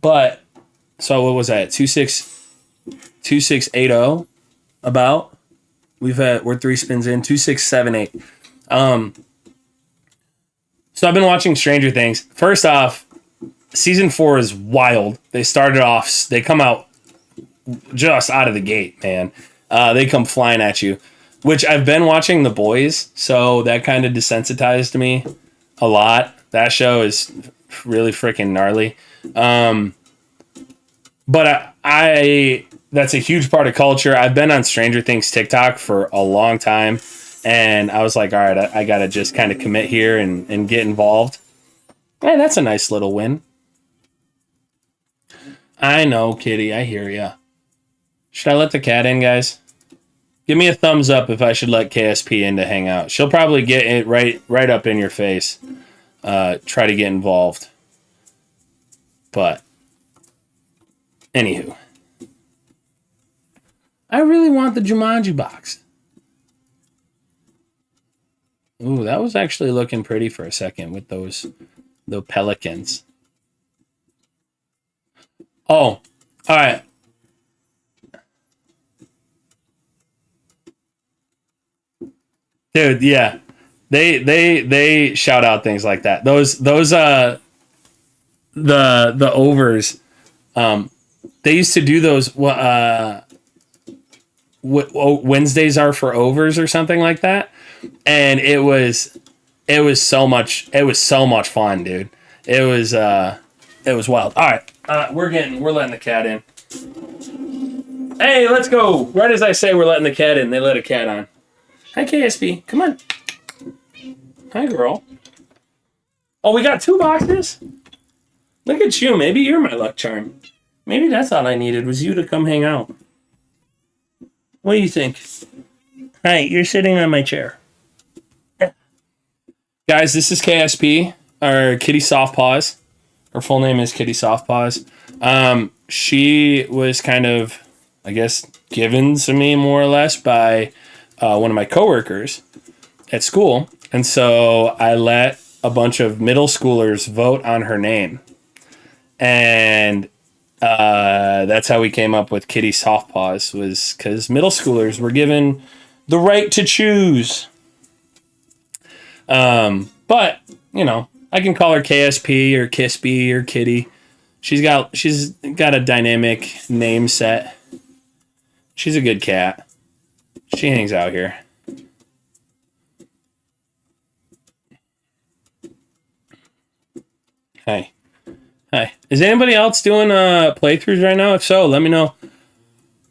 But so what was that? 2680 about. We're 3 spins in 2678. So I've been watching Stranger Things. First off, season 4 is wild. They come out just out of the gate, man. They come flying at you, which I've been watching The Boys, so that kind of desensitized me a lot. That show is really freaking gnarly. But I that's a huge part of culture. I've been on Stranger Things TikTok for a long time, and I was like, all right, I got to just kind of commit here and get involved. Hey, that's a nice little win. I know, Kitty. I hear ya. Should I let the cat in, guys? Give me a thumbs up if I should let KSP in to hang out. She'll probably get it right up in your face. Try to get involved. But, anywho. I really want the Jumanji box. Ooh, that was actually looking pretty for a second with those pelicans. Oh, all right. Dude, yeah. They shout out things like that. Those the overs. They used to do those Wednesdays are for overs or something like that. And it was so much fun, dude. It was wild. All right. We're letting the cat in. Hey, let's go. Right as I say we're letting the cat in, they let a cat on. Hi, KSP. Come on. Hi, girl. Oh, we got 2 boxes? Look at you. Maybe you're my luck charm. Maybe that's all I needed was you to come hang out. What do you think? Hi, you're sitting on my chair. Guys, this is KSP, or Kitty Softpaws. Her full name is Kitty Softpaws. She was kind of, I guess, given to me more or less by one of my coworkers at school. And so I let a bunch of middle schoolers vote on her name. And that's how we came up with Kitty Softpaws, was because middle schoolers were given the right to choose. But, you know, I can call her KSP or Kispy or Kitty. She's got a dynamic name set. She's a good cat. She hangs out here. Hi. Is anybody else doing playthroughs right now? If so, let me know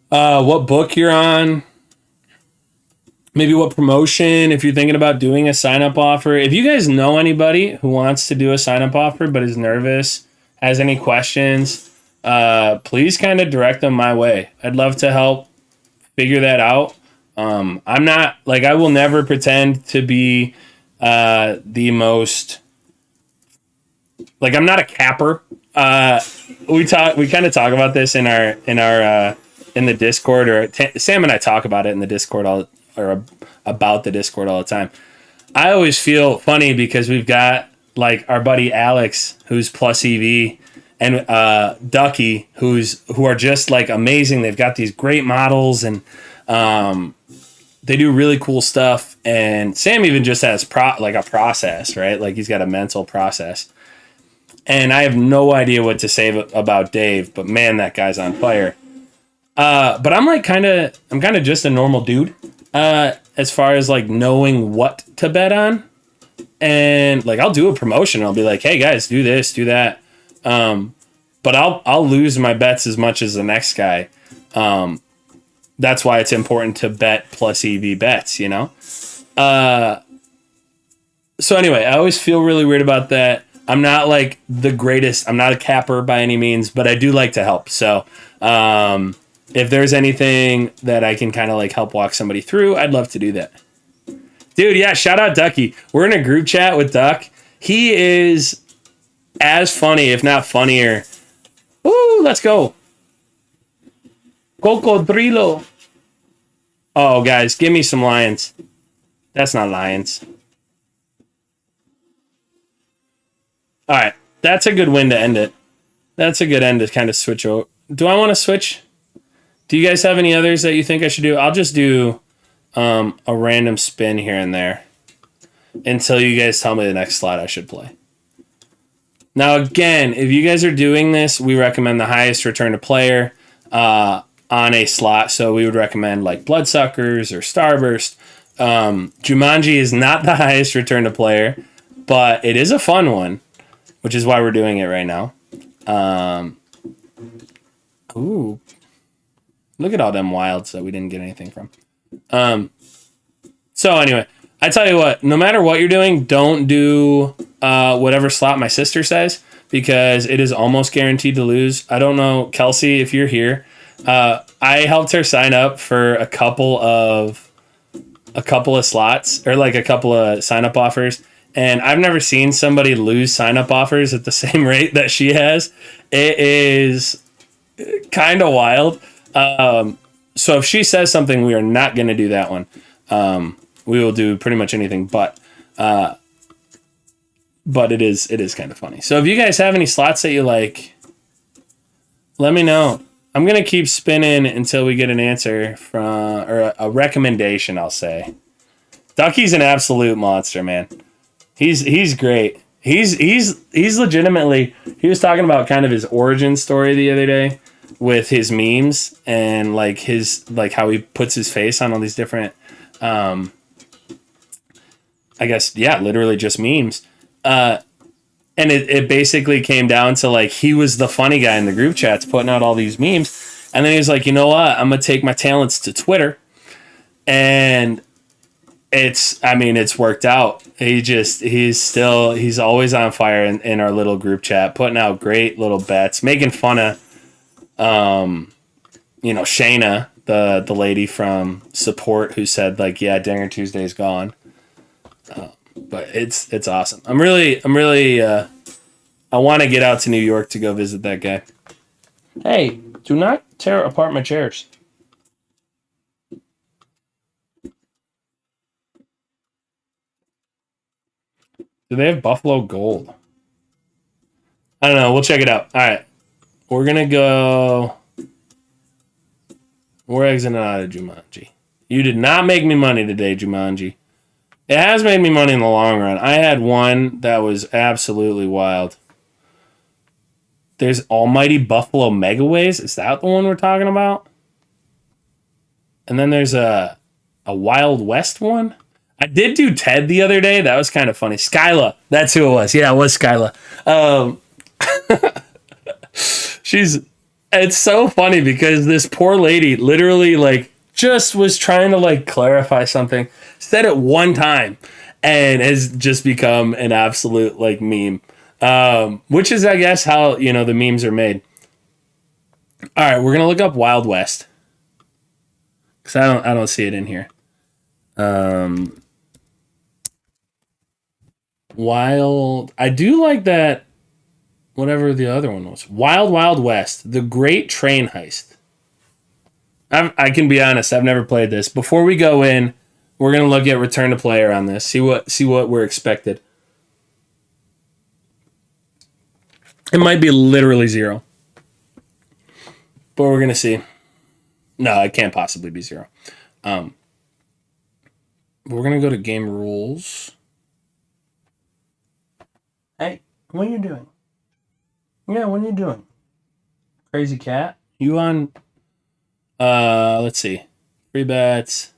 what book you're on. Maybe what promotion, if you're thinking about doing a sign-up offer. If you guys know anybody who wants to do a sign-up offer but is nervous, has any questions, please kind of direct them my way. I'd love to help figure that out. I'm not, like, I will never pretend to be the most, like, I'm not a capper. We kind of talk about this in the Discord, or Sam and I talk about it in the Discord about the Discord all the time. I always feel funny because we've got like our buddy Alex, who's plus EV, and Ducky, who are just like amazing. They've got these great models, and they do really cool stuff. And Sam even just has a process, right? Like he's got a mental process. And I have no idea what to say about Dave, but man, that guy's on fire. But I'm kind of just a normal dude. As far as like knowing what to bet on, And like I'll do a promotion. I'll be like, hey guys, do this, do that. But I'll lose my bets as much as the next guy. That's why it's important to bet plus EV bets, you know? So anyway, I always feel really weird about that. I'm not like the greatest. I'm not a capper by any means, but I do like to help. So if there's anything that I can kind of like help walk somebody through, I'd love to do that. Dude, yeah, shout out Ducky. We're in a group chat with Duck. He is as funny, if not funnier. Ooh, let's go. Cocodrilo. Oh, guys, give me some lions. That's not lions. All right, that's a good win to end it. That's a good end to kind of switch over. Do I want to switch? Do you guys have any others that you think I should do? I'll just do a random spin here and there until you guys tell me the next slot I should play. Now, again, if you guys are doing this, we recommend the highest return to player on a slot. So we would recommend like Bloodsuckers or Starburst. Jumanji is not the highest return to player, but it is a fun one, which is why we're doing it right now. Ooh. Look at all them wilds that we didn't get anything from. So anyway, I tell you what, no matter what you're doing, don't do whatever slot my sister says, because it is almost guaranteed to lose. I don't know, Kelsey, if you're here. I helped her sign up for a couple of slots, or like a couple of sign-up offers, and I've never seen somebody lose sign-up offers at the same rate that she has. It is kind of wild. So if she says something, we are not going to do that one. We will do pretty much anything, but it is kind of funny. So if you guys have any slots that you like, let me know. I'm going to keep spinning until we get an answer from, or a recommendation, I'll say. Ducky's an absolute monster, man. He's great. He's legitimately, he was talking about kind of his origin story the other day with his memes and like his, like how he puts his face on all these different, I guess, yeah, literally just memes. And it basically came down to like, he was the funny guy in the group chats putting out all these memes. And then he was like, you know what? I'm going to take my talents to Twitter. And it's worked out. He's always on fire in our little group chat, putting out great little bets, making fun of, Shayna, the lady from support who said like, yeah, Dinger Tuesday's gone. But it's awesome. I'm really I want to get out to New York to go visit that guy. Hey, do not tear apart my chairs. Do they have Buffalo Gold? I don't know. We'll check it out. All right. We're going to go. We're exiting out of Jumanji. You did not make me money today, Jumanji. It has made me money in the long run. I had one that was absolutely wild. There's Almighty Buffalo Megaways. Is that the one we're talking about? And then there's a Wild West one. I did do Ted the other day. That was kind of funny. Skyla. That's who it was. Yeah, it was Skyla. It's so funny because this poor lady literally like just was trying to like clarify something, said it one time, and has just become an absolute like meme. Which is, I guess, how the memes are made. All right, we're gonna look up Wild West because I don't see it in here. Wild. I do like that. Whatever the other one was, Wild Wild West, the Great Train Heist. I can be honest, I've never played this. Before we go in, we're gonna look at return to player on this. See what we're expected. It might be literally 0, but we're gonna see. No, it can't possibly be 0. We're gonna go to game rules. Hey, what are you doing? Yeah, what are you doing? Crazy cat? You on? Let's see. Free bets.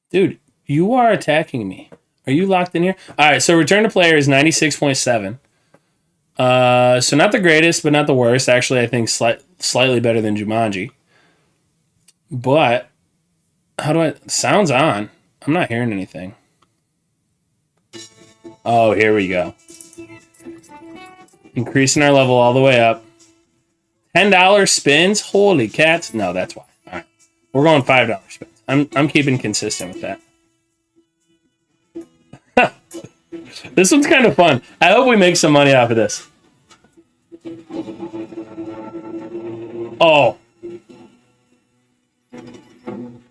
Dude, you are attacking me. Are you locked in here? All right, so return to player is 96.7. So not the greatest, but not the worst. Actually, I think slightly better than Jumanji. But how do I... Sound's on. I'm not hearing anything. Oh, here we go. Increasing our level all the way up. $10 spins? Holy cats. No, that's why. All right. We're going $5 spins. I'm keeping consistent with that. This one's kind of fun. I hope we make some money off of this. Oh.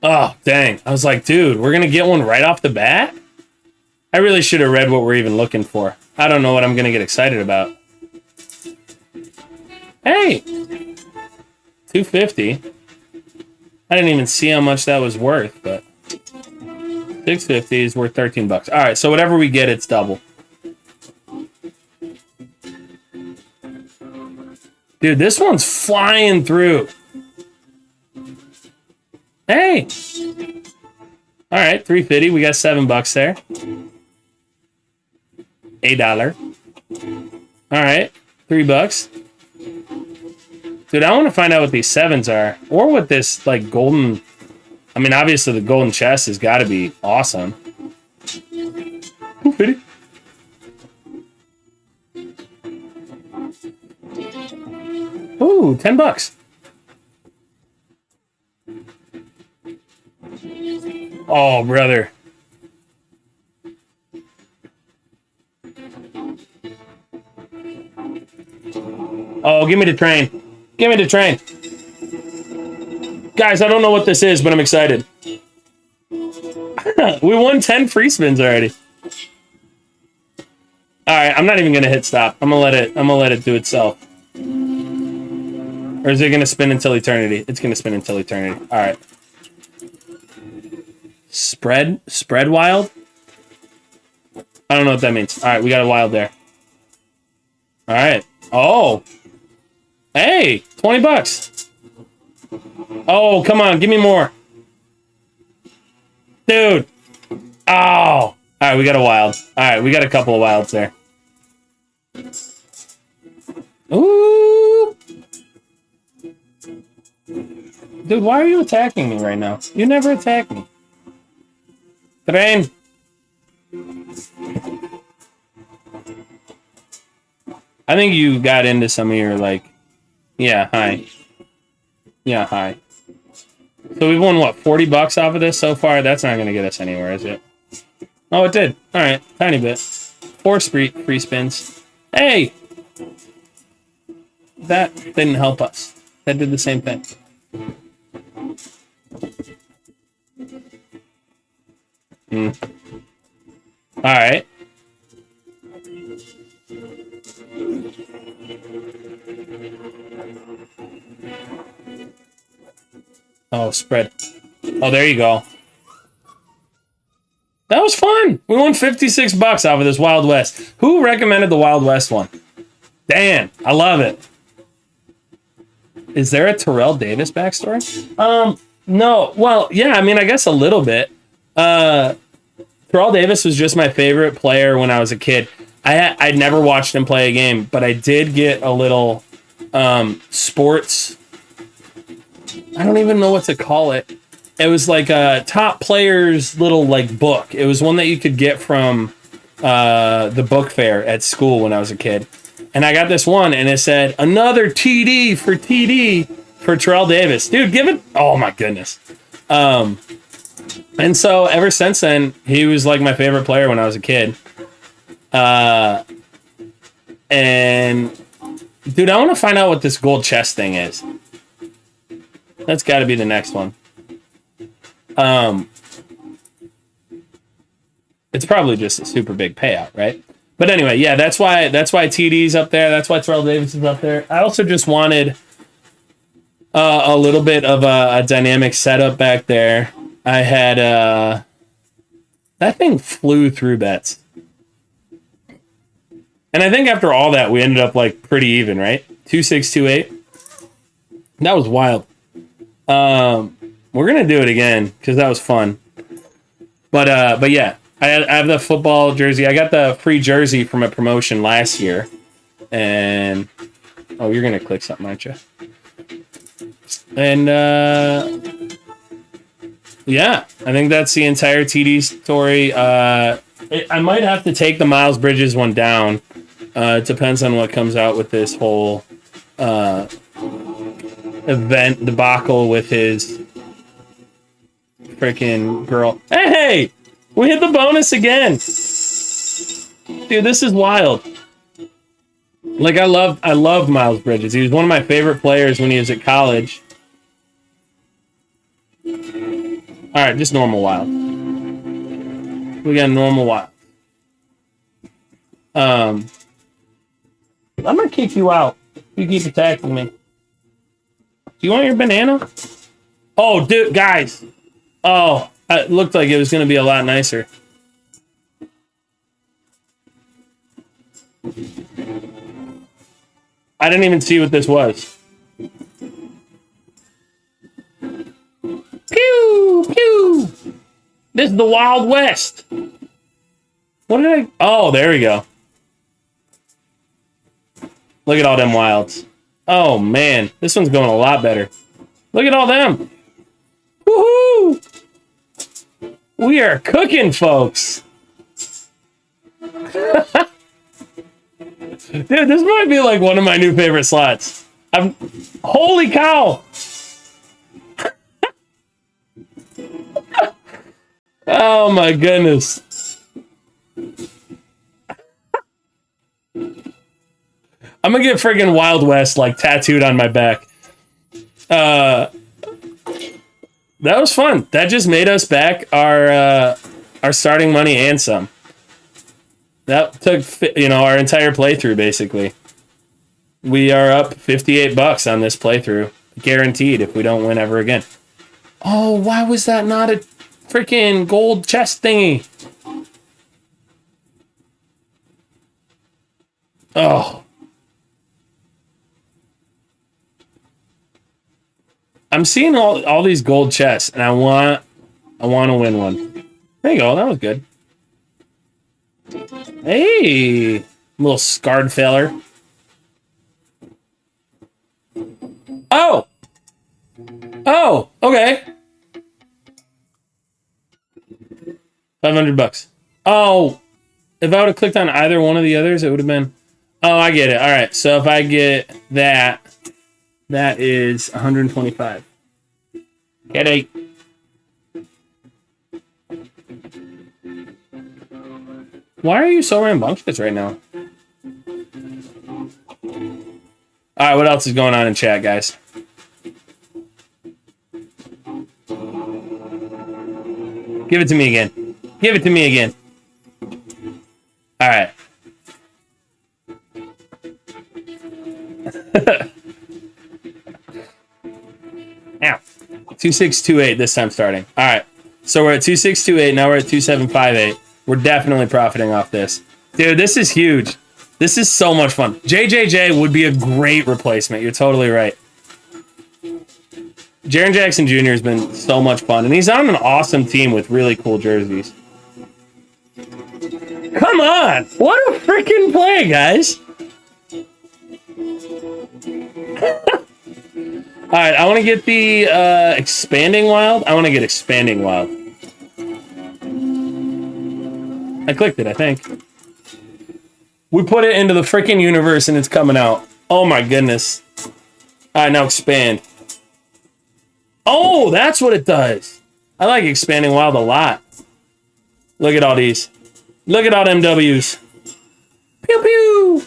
Oh, dang. I was like, dude, we're going to get one right off the bat? I really should have read what we're even looking for. I don't know what I'm going to get excited about. Hey! $250. I didn't even see how much that was worth, but $650 is worth $13. All right, so whatever we get, it's double. Dude, this one's flying through. Hey! All right, $350. We got $7 there. $8. All right, $3. Dude, I want to find out what these sevens are, or what this like golden. I mean, obviously the golden chest has got to be awesome. $250. Ooh, $10. Oh, brother. Oh, give me the train. Give me the train. Guys, I don't know what this is, but I'm excited. We won 10 free spins already. All right, I'm not even going to hit stop. I'm going to let it do itself. Or is it going to spin until eternity? It's going to spin until eternity. All right. Spread wild? I don't know what that means. All right, we got a wild there. All right. Oh. Hey, $20. Oh, come on, give me more. Dude. Oh. All right, we got a wild. All right, we got a couple of wilds there. Ooh. Dude, why are you attacking me right now? You never attack me. Train. I think you got into some of your, like... Yeah, hi. Yeah, hi. So we've won, what, $40 off of this so far? That's not going to get us anywhere, is it? Oh, it did. All right, tiny bit. 4 free spins. Hey! That didn't help us. That did the same thing. All right. Oh, spread. Oh, there you go. That was fun. We won $56 off of this Wild West. Who recommended the Wild West one? Dan, I love it. Is there a Terrell Davis backstory? No. Well, yeah, I mean, I guess a little bit. Terrell Davis was just my favorite player when I was a kid. I'd never watched him play a game, but I did get a little sports. I don't even know what to call it. It was like a top players little like book. It was one that you could get from the book fair at school when I was a kid. And I got this one and it said another TD for Terrell Davis. Dude, give it. Oh my goodness. And so ever since then, he was like my favorite player when I was a kid. And dude, I want to find out what this gold chest thing is. That's got to be the next one. It's probably just a super big payout, right? But anyway, yeah, that's why TD's up there. That's why Terrell Davis is up there. I also just wanted a little bit of a dynamic setup back there. I had that thing flew through bets. And I think after all that, we ended up like pretty even, right? 2-6, 2-8. That was wild. We're gonna do it again because that was fun. But yeah, I have the football jersey. I got the free jersey from a promotion last year. And oh, you're gonna click something, aren't you? And yeah, I think that's the entire TD story. I might have to take the Miles Bridges one down. It depends on what comes out with this whole event debacle with his freaking girl. Hey, we hit the bonus again, dude. This is wild. Like I loved Miles Bridges. He was one of my favorite players when he was at college. All right, just normal wild. We got normal wild. I'm gonna kick you out. You keep attacking me. Do you want your banana? Oh, dude, guys. Oh, it looked like it was gonna be a lot nicer. I didn't even see what this was. Pew! Pew! This is the Wild West. What did I... Oh, there we go. Look at all them wilds. Oh, man. This one's going a lot better. Look at all them. Woohoo! We are cooking, folks. Dude, this might be like one of my new favorite slots. Holy cow! Oh my goodness. I'm gonna get friggin' Wild West like tattooed on my back. That was fun. That just made us back our starting money and some. That took, our entire playthrough, basically. We are up $58 on this playthrough. Guaranteed if we don't win ever again. Oh, why was that not a freaking gold chest thingy? Oh. I'm seeing all these gold chests, and I want to win one. There you go. That was good. Hey, little scarred feller. Oh, okay. $500. Oh, if I would have clicked on either one of the others, it would have been. Oh, I get it. All right, so if I get that is 125. Get it. Why are you so rambunctious right now? All right, what else is going on in chat, guys? Give it to me again. Give it to me again. All right. Ow. 2628 this time starting. All right. So we're at 2628. Now we're at 2758. We're definitely profiting off this. Dude, this is huge. This is so much fun. JJJ would be a great replacement. You're totally right. Jaren Jackson Jr. has been so much fun. And he's on an awesome team with really cool jerseys. Come on! What a freaking play, guys! Alright, I want to get the Expanding Wild. I want to get Expanding Wild. I clicked it, I think. We put it into the freaking universe and it's coming out. Oh my goodness. Alright, now expand. Oh, that's what it does. I like Expanding Wild a lot. Look at all these. Look at all them W's. Pew pew.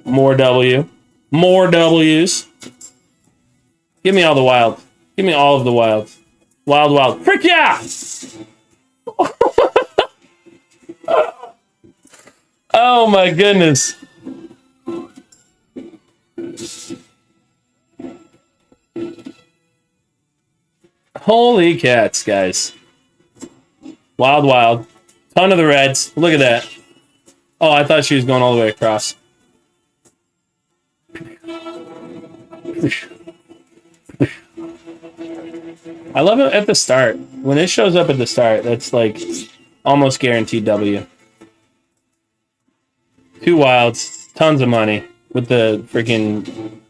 More W. More W's. Give me all the wilds. Give me all of the wilds. Wild, wild. Frick yeah! Oh my goodness. Holy cats, guys. Wild, wild. Ton of the reds. Look at that. Oh, I thought she was going all the way across. I love it at the start. when it shows up at the start, that's like almost guaranteed W. 2 wilds, tons of money with the freaking.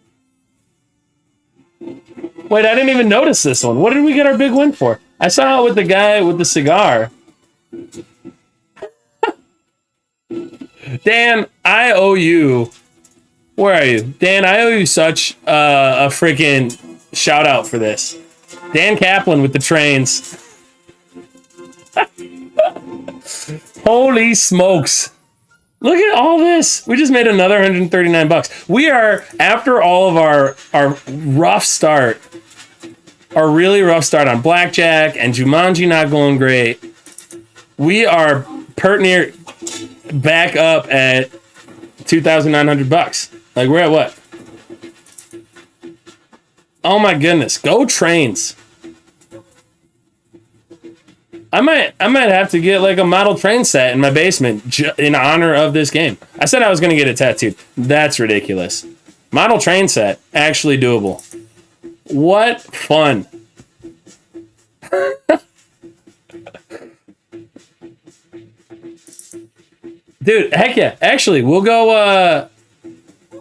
Wait, I didn't even notice this one. What did we get our big win for? I saw it with the guy with the cigar. Dan, I owe you. Where are you? Dan, I owe you such a freaking shout out for this. Dan Kaplan with the trains. Holy smokes. Look at all this. We just made another $139. We are, after all of our rough start, our really rough start on BlackJack and Jumanji not going great, we are pert near back up at $2,900. Like, we're at what? Oh my goodness. Go Trains. I might have to get like a model train set in my basement in honor of this game. I said I was going to get it tattooed. That's ridiculous. Model train set, actually doable. What fun. Dude, heck yeah. Actually, we'll go,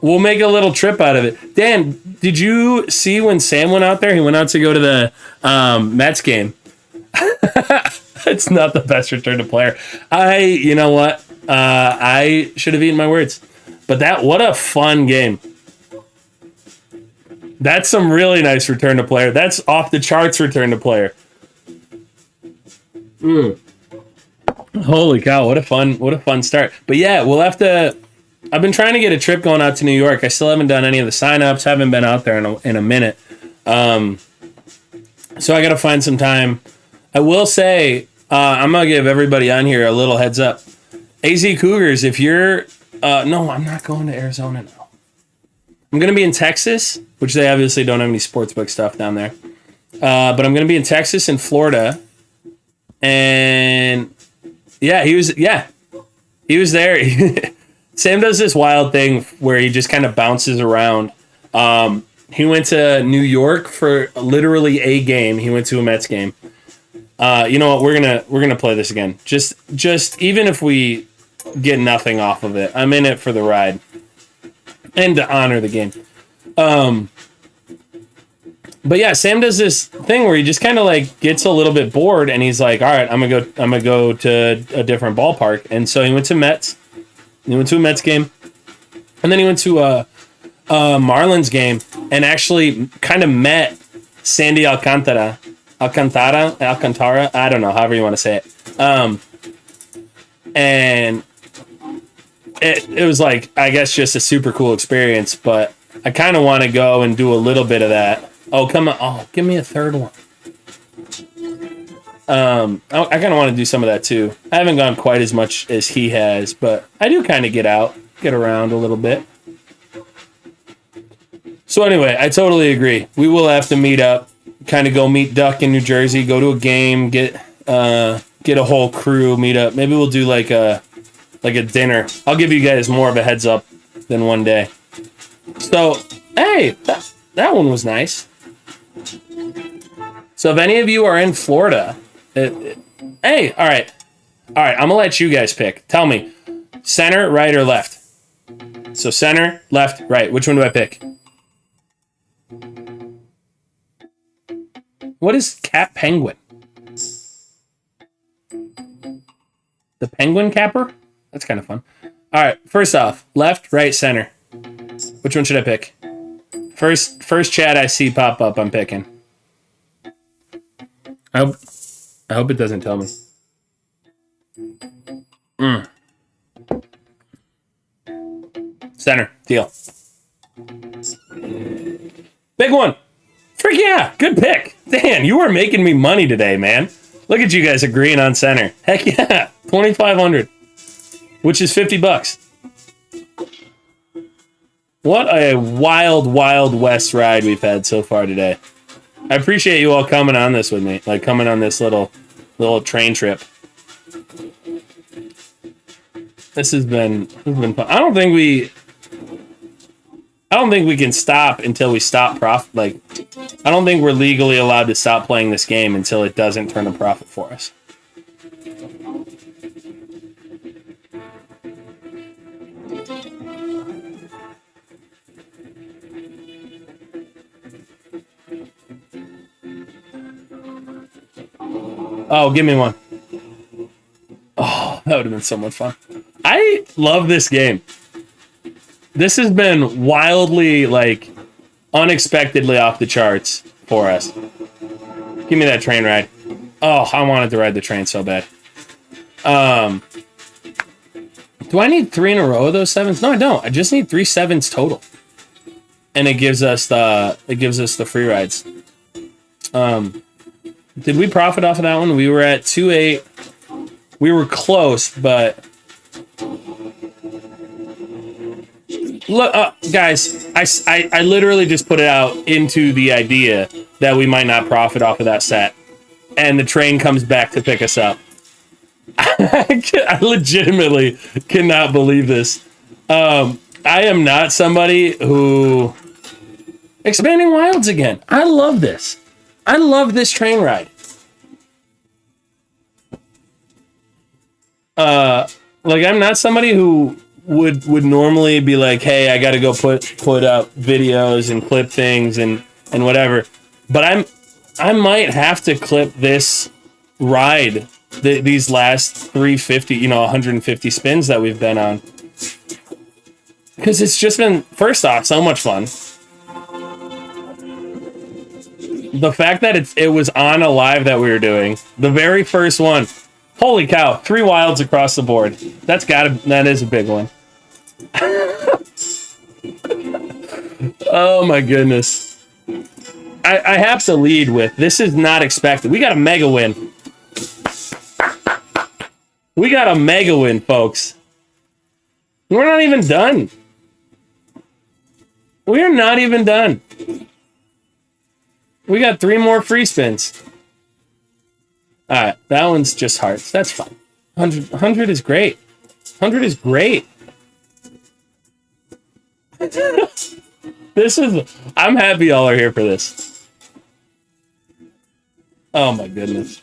we'll make a little trip out of it. Dan, did you see when Sam went out there? He went out to go to the Mets game. It's not the best return to player. You know what? I should have eaten my words. But what a fun game. That's some really nice return to player. That's off the charts return to player. Holy cow, what a fun start. But yeah, we'll have to. I've been trying to get a trip going out to New York. I still haven't done any of the signups. Haven't been out there in a minute. So I got to find some time. I will say, I'm going to give everybody on here a little heads up. AZ Cougars, if you're... no, I'm not going to Arizona now. I'm going to be in Texas, which they obviously don't have any sportsbook stuff down there. But I'm going to be in Texas and Florida. And yeah, he was there. Sam does this wild thing where he just kind of bounces around. He went to New York for literally a game. He went to a Mets game. You know what? We're gonna play this again. Just even if we get nothing off of it, I'm in it for the ride and to honor the game. But yeah, Sam does this thing where he just kind of like gets a little bit bored, and he's like, "All right, I'm gonna go to a different ballpark." And so he went to Mets. He went to a Mets game, and then he went to a Marlins game, and actually kind of met Sandy Alcantara. I don't know, however you want to say it. And it was like, I guess, just a super cool experience, but I kind of want to go and do a little bit of that. Oh, come on. Oh, give me a third one. I kind of want to do some of that too. I haven't gone quite as much as he has, but I do kind of get around a little bit. So anyway, I totally agree. We will have to meet up, kind of go meet Duck in New Jersey, go to a game, get a whole crew, meet up. Maybe we'll do like a dinner. I'll give you guys more of a heads up than one day. So, hey, that one was nice. So if any of you are in Florida, hey, all right, I'm gonna let you guys pick. Tell me, center, right, or left? So center, left, right. Which one do I pick? What is Cap Penguin? The Penguin Capper? That's kind of fun. All right, first off, left, right, center. Which one should I pick? First chat I see pop up, I'm picking. I hope it doesn't tell me. Center, deal. Big one. Frick yeah, good pick. Dan, you are making me money today, man. Look at you guys agreeing on center. Heck yeah, 2,500, which is $50. What a wild, wild west ride we've had so far today. I appreciate you all coming on this with me, like coming on this little train trip. This has been fun. I don't think we can stop until we stop I don't think we're legally allowed to stop playing this game until it doesn't turn a profit for us. Oh, give me one. Oh, that would have been so much fun. I love this game. This has been wildly, like, unexpectedly off the charts for us. Give me that train ride. Oh, I wanted to ride the train so bad. Do I need 3 in a row of those 7s? No, I don't. I just need 3 7s total. And it gives us the free rides. Did we profit off of that one? We were at 2-8. We were close, but look, guys, I literally just put it out into the idea that we might not profit off of that set, and the train comes back to pick us up. I legitimately cannot believe this. I am not somebody who expanding wilds again. I love this. I love this train ride. Like, I'm not somebody who would normally be like, hey, I gotta go put up videos and clip things and whatever. But I might have to clip this ride, these last 350, 150 spins that we've been on. Because it's just been, first off, so much fun. The fact that it was on a live that we were doing, the very first one, holy cow, 3 wilds across the board. That is a big one. Oh my goodness. I have to lead with, this is not expected. We got a mega win. We got a mega win, folks. We're not even done. We are not even done. We got 3 more free spins. All right, that one's just hearts. That's fine. 100 is great. 100 is great. I'm happy y'all are here for this. Oh my goodness.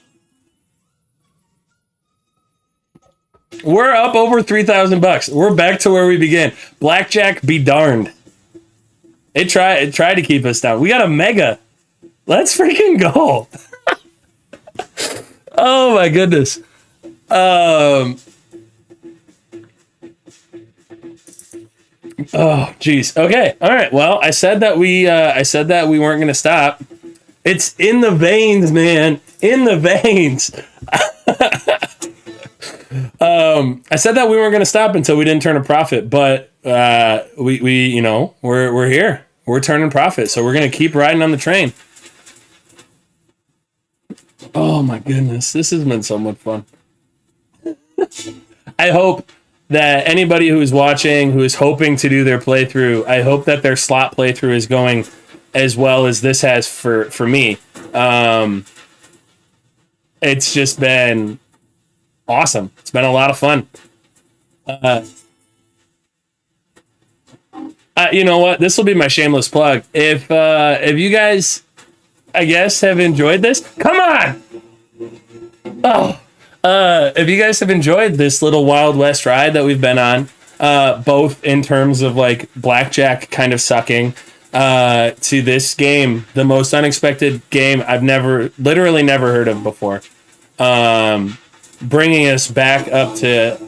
We're up over $3,000. We're back to where we began. Blackjack be darned. It tried to keep us down. We got a mega. Let's freaking go. Oh my goodness. Oh geez. Okay. All right. Well, I said that we weren't gonna stop. It's in the veins, man. In the veins. I said that we weren't gonna stop until we didn't turn a profit, but we're here. We're turning profit, so we're gonna keep riding on the train. Oh my goodness, this has been so much fun. I hope that anybody who is watching, who is hoping to do their playthrough, I hope that their slot playthrough is going as well as this has for me. It's just been awesome. It's been a lot of fun. You know what? This will be my shameless plug. If you guys, I guess, have enjoyed this, come on. Oh, if you guys have enjoyed this little Wild West ride that we've been on, both in terms of like blackjack kind of sucking, to this game, the most unexpected game I've literally never heard of before, bringing us back up to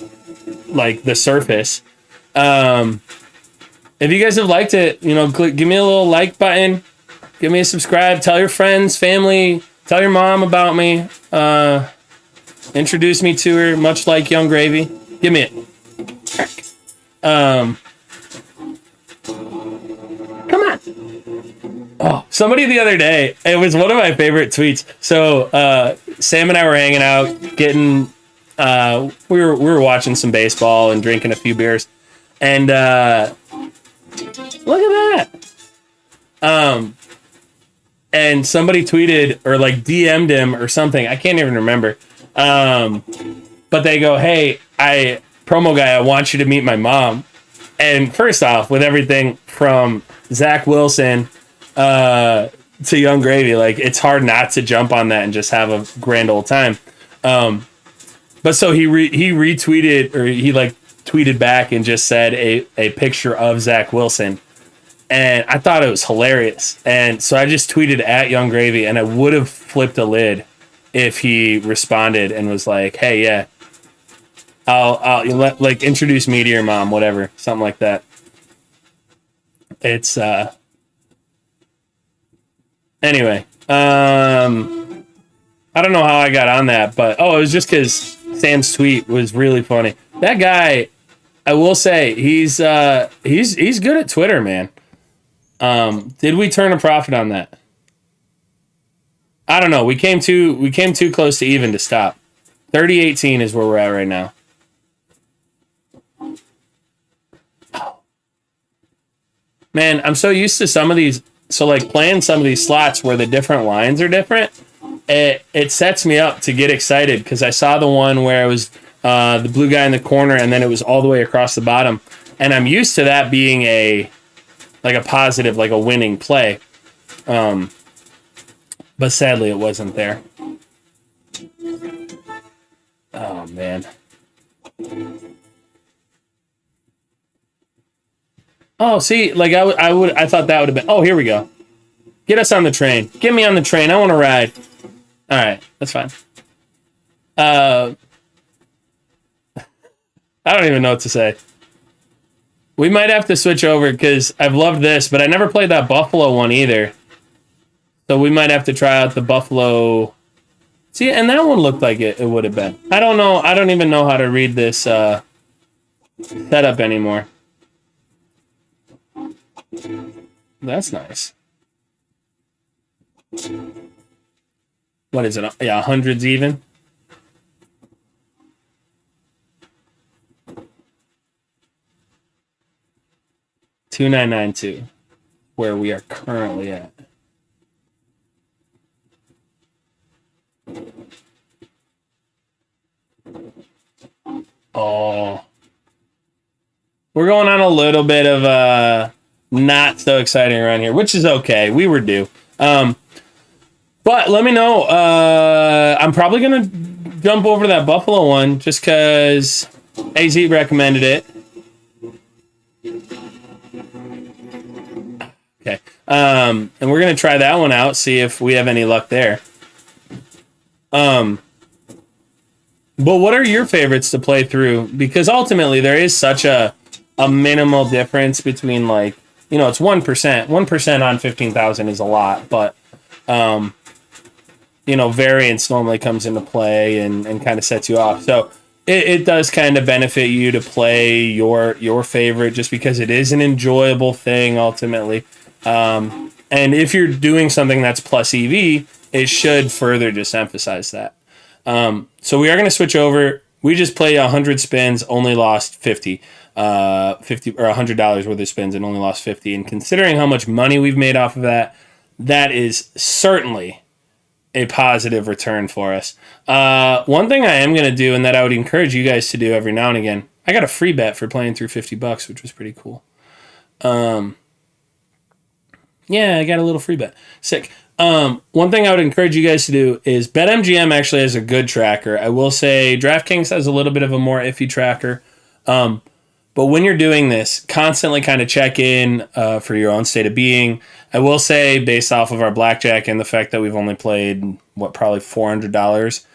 like the surface. If you guys have liked it, give me a little like button, give me a subscribe, tell your friends, family, tell your mom about me. Introduce me to her, much like Young Gravy. Give me it. Come on. Oh, somebody the other day, it was one of my favorite tweets. So Sam and I were hanging out, getting we were watching some baseball and drinking a few beers. And look at that. And somebody tweeted or like DM'd him or something. I can't even remember. But they go, hey, promo guy, I want you to meet my mom. And first off, with everything from Zach Wilson, to Young Gravy. Like, it's hard not to jump on that and just have a grand old time. But so he retweeted, or he like tweeted back and just said a picture of Zach Wilson. And I thought it was hilarious. And so I just tweeted at Young Gravy, and I would have flipped a lid if he responded and was like, hey, yeah, I'll like introduce me to your mom, whatever, something like that. It's anyway. I don't know how I got on that, but it was just because Sam's tweet was really funny. That guy, I will say, he's good at Twitter, man. Did we turn a profit on that? I don't know. We came too close to even to stop. 30-18 is where we're at right now. Man, I'm so used to some of these. So like playing some of these slots where the different lines are different, it sets me up to get excited because I saw the one where it was the blue guy in the corner and then it was all the way across the bottom, and I'm used to that being a positive, like a winning play. But sadly it wasn't there. Oh man. Oh, see, like I thought that would have been. Oh, here we go. Get us on the train. Get me on the train. I want to ride. All right, that's fine. I don't even know what to say. We might have to switch over because I've loved this, but I never played that Buffalo one either. So we might have to try out the Buffalo. See, and that one looked like it would have been. I don't know. I don't even know how to read this setup anymore. That's nice. What is it? Yeah, hundreds even. $2,992, where we are currently at. Oh, we're going on a little bit of not so exciting around here, which is okay. We were due. But let me know. I'm probably going to jump over to that Buffalo one just because AZ recommended it. Okay. And we're going to try that one out, see if we have any luck there. But what are your favorites to play through? Because ultimately there is such a minimal difference between, like, you know, it's 1%. 1% on 15,000 is a lot, but you know, variance normally comes into play and kind of sets you off. So it does kind of benefit you to play your favorite just because it is an enjoyable thing ultimately. And if you're doing something that's plus EV, it should further just emphasize that. So we are going to switch over. We just played 100 spins, only lost 50 or $100 worth of spins and only lost 50. And considering how much money we've made off of that, that is certainly a positive return for us. One thing I am going to do, and that I would encourage you guys to do every now and again, I got a free bet for playing through $50, which was pretty cool. Yeah, I got a little free bet. Sick. One thing I would encourage you guys to do is BetMGM actually has a good tracker. I will say DraftKings has a little bit of a more iffy tracker. But when you're doing this, constantly kind of check in for your own state of being. I will say, based off of our BlackJack and the fact that we've only played, probably $400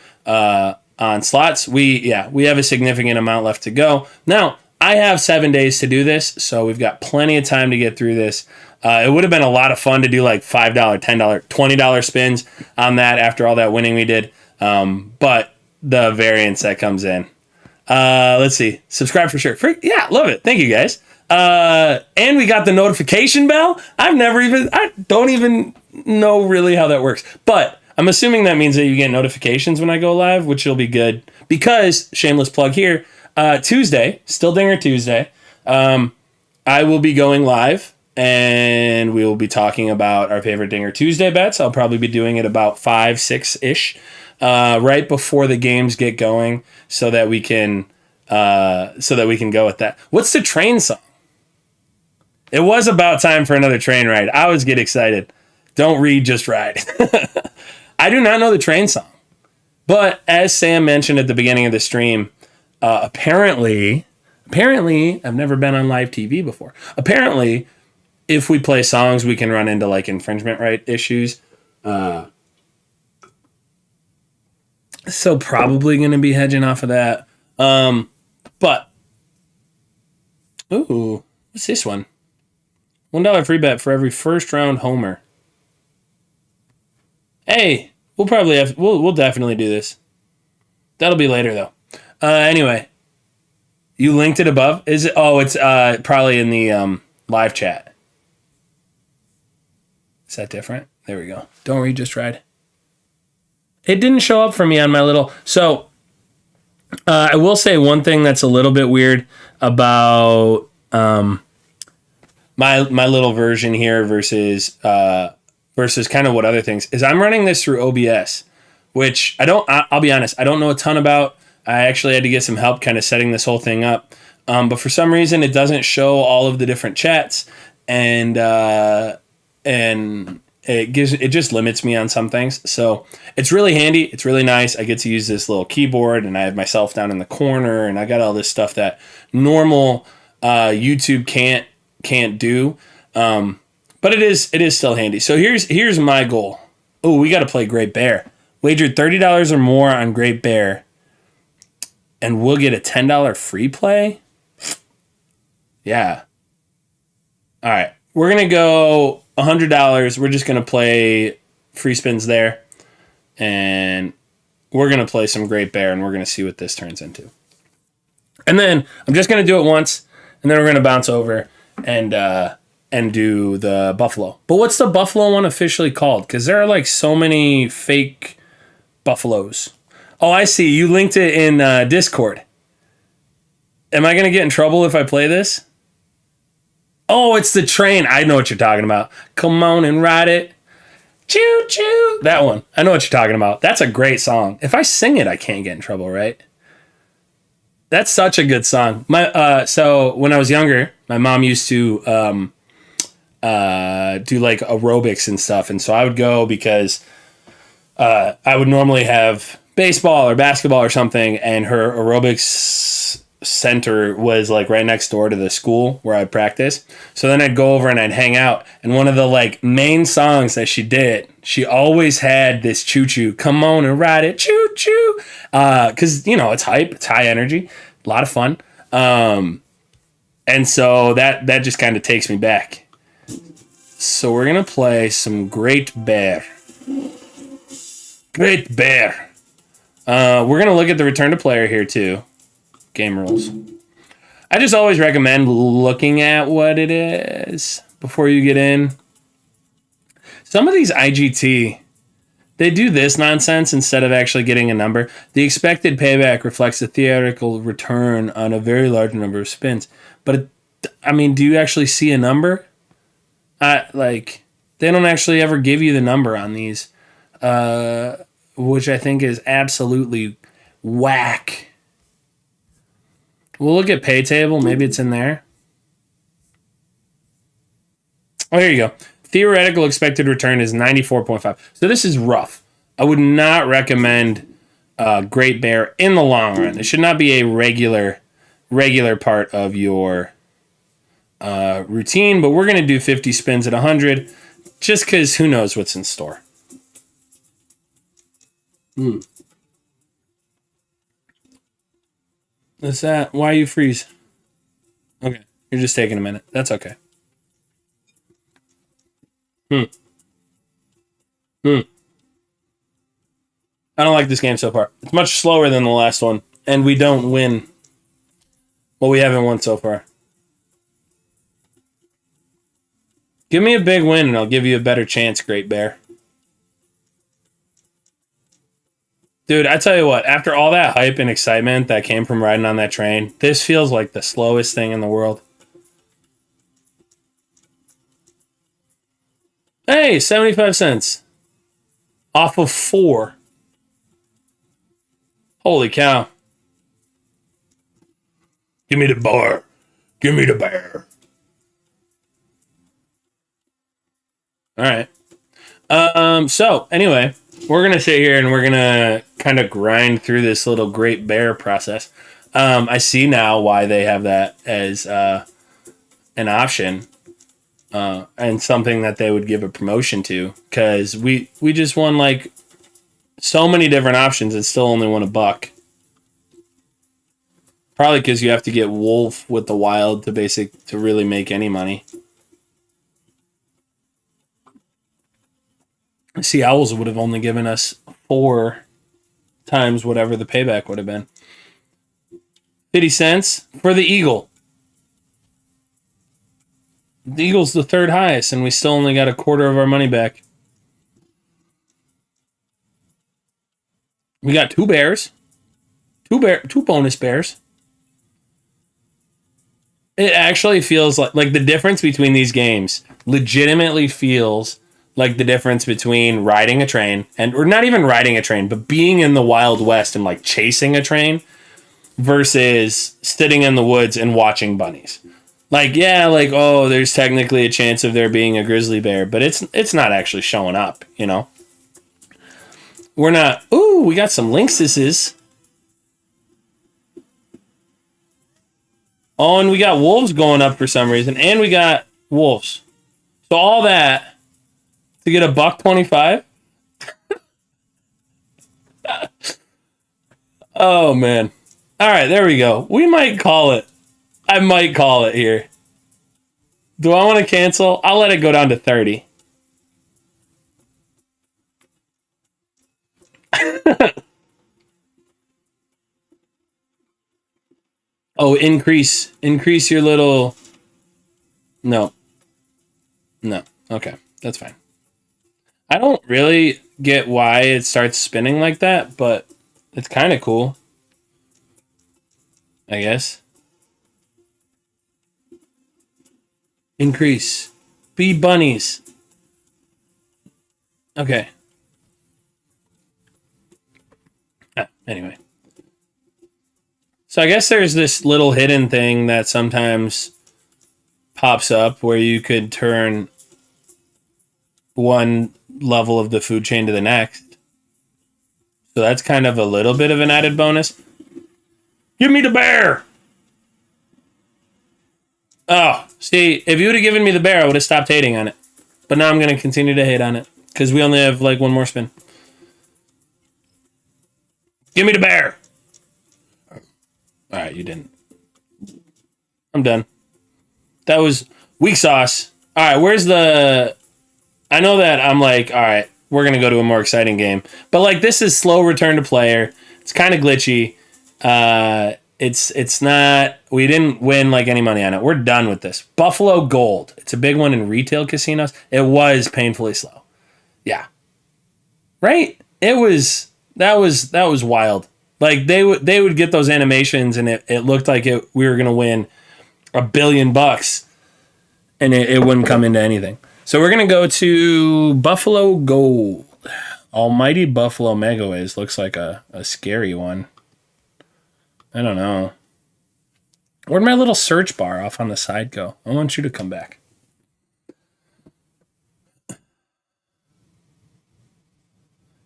on slots, we have a significant amount left to go. Now, I have 7 days to do this, so we've got plenty of time to get through this. It would have been a lot of fun to do like $5, $10, $20 spins on that after all that winning we did. But the variance that comes in. Let's see. Subscribe for sure. Yeah, love it. Thank you guys. And we got the notification bell. I don't even know really how that works. But I'm assuming that means that you get notifications when I go live, which will be good. Because, shameless plug here, Tuesday, Still Dinger Tuesday, I will be going live. And we will be talking about our favorite Dinger Tuesday bets. I'll probably be doing it about 5, 6-ish, right before the games get going, so that we can go with that. What's the train song? It was about time for another train ride. I always get excited. Don't read, just ride. I do not know the train song. But as Sam mentioned at the beginning of the stream, apparently, I've never been on live TV before. Apparently, if we play songs, we can run into like infringement right issues. So probably going to be hedging off of that. But, ooh, what's this one? $1 free bet for every first round homer. Hey, we'll definitely do this. That'll be later though. Anyway, you linked it above. Is it? Oh, it's probably in the live chat. Is that different? There we go. Don't read, just ride. It didn't show up for me on my little. So I will say one thing that's a little bit weird about my little version here versus kind of what other things is. I'm running this through OBS, which I'll be honest, I don't know a ton about. I actually had to get some help kind of setting this whole thing up. But for some reason it doesn't show all of the different chats, and it just limits me on some things. So it's really handy. It's really nice. I get to use this little keyboard, and I have myself down in the corner, and I got all this stuff that normal YouTube can't do. But it is still handy. So here's my goal. Oh, we got to play Great Bear. Wager $30 or more on Great Bear, and we'll get a $10 free play. Yeah. All right. We're going to go $100. We're just going to play free spins there. And we're going to play some Great Bear, and we're going to see what this turns into. And then I'm just going to do it once, and then we're going to bounce over and do the Buffalo. But what's the Buffalo one officially called? Because there are like so many fake Buffaloes. Oh, I see. You linked it in Discord. Am I going to get in trouble if I play this? Oh, it's the train. I know what you're talking about. Come on and ride it. Choo choo. That one. I know what you're talking about. That's a great song. If I sing it, I can't get in trouble, right? That's such a good song. So when I was younger, my mom used to do like aerobics and stuff, and so I would go because I would normally have baseball or basketball or something, and her aerobics center was like right next door to the school where I practiced. So then I'd go over and I'd hang out, and one of the like main songs that she did, she always had this choo choo, come on and ride it, choo choo, because it's hype, it's high energy, a lot of fun, and so that just kind of takes me back. So we're gonna play some Great Bear. Great Bear. We're gonna look at the return to player here too. Game rules. I just always recommend looking at what it is before you get in. Some of these IGT, they do this nonsense instead of actually getting a number. The expected payback reflects the theoretical return on a very large number of spins. But, do you actually see a number? They don't actually ever give you the number on these, which I think is absolutely whack. We'll look at pay table. Maybe it's in there. Oh, here you go. Theoretical expected return is 94.5. So this is rough. I would not recommend Great Bear in the long run. It should not be a regular part of your routine, but we're going to do 50 spins at 100 just because who knows what's in store. What's that? Why you freeze? Okay. You're just taking a minute. That's okay. I don't like this game so far. It's much slower than the last one, and we don't win. Well, we haven't won so far. Give me a big win, and I'll give you a better chance, Great Bear. Dude, I tell you what, after all that hype and excitement that came from riding on that train, this feels like the slowest thing in the world. Hey, 75 cents. Off of 4. Holy cow. Give me the bar. Give me the bear. All right. So anyway, we're gonna sit here and we're gonna kind of grind through this little Great Bear process. I see now why they have that as an option and something that they would give a promotion to, because we just won like so many different options and still only won $1. Probably because you have to get Wolf with the Wild to really make any money. See, Owls would have only given us 4 times whatever the payback would have been. 50 cents for the Eagle. The Eagle's the third highest, and we still only got a quarter of our money back. We got 2 bears. 2 bonus bears. It actually feels like the difference between these games legitimately feels like the difference between riding a train or not even riding a train, but being in the Wild West and like chasing a train versus sitting in the woods and watching bunnies. Like, yeah, like, oh, there's technically a chance of there being a grizzly bear, but it's not actually showing up, you know? We're not, ooh, we got some lynxes. Oh, and we got wolves going up for some reason, and we got wolves. So all that to get $1.25? Oh, man. All right, there we go. We might call it. I might call it here. Do I want to cancel? I'll let it go down to 30. Oh, increase your little. No. Okay, that's fine. I don't really get why it starts spinning like that, but it's kind of cool, I guess. Increase. Be bunnies. Okay. Anyway. So I guess there's this little hidden thing that sometimes pops up where you could turn one level of the food chain to the next. So that's kind of a little bit of an added bonus. Give me the bear! Oh, see, if you would have given me the bear, I would have stopped hating on it. But now I'm going to continue to hate on it because we only have like one more spin. Give me the bear! All right, you didn't. I'm done. That was weak sauce. All right, where's the... I know that I'm like, all right, we're going to go to a more exciting game. But like, this is slow return to player. It's kind of glitchy. It's not... We didn't win like any money on it. We're done with this. Buffalo Gold. It's a big one in retail casinos. It was painfully slow. Yeah. Right? It was... That was wild. Like they would get those animations and it looked like we were gonna win $1 billion, and it wouldn't come into anything. So we're gonna go to Buffalo Gold. Almighty Buffalo Megaways looks like a scary one. I don't know. Where'd my little search bar off on the side go? I want you to come back.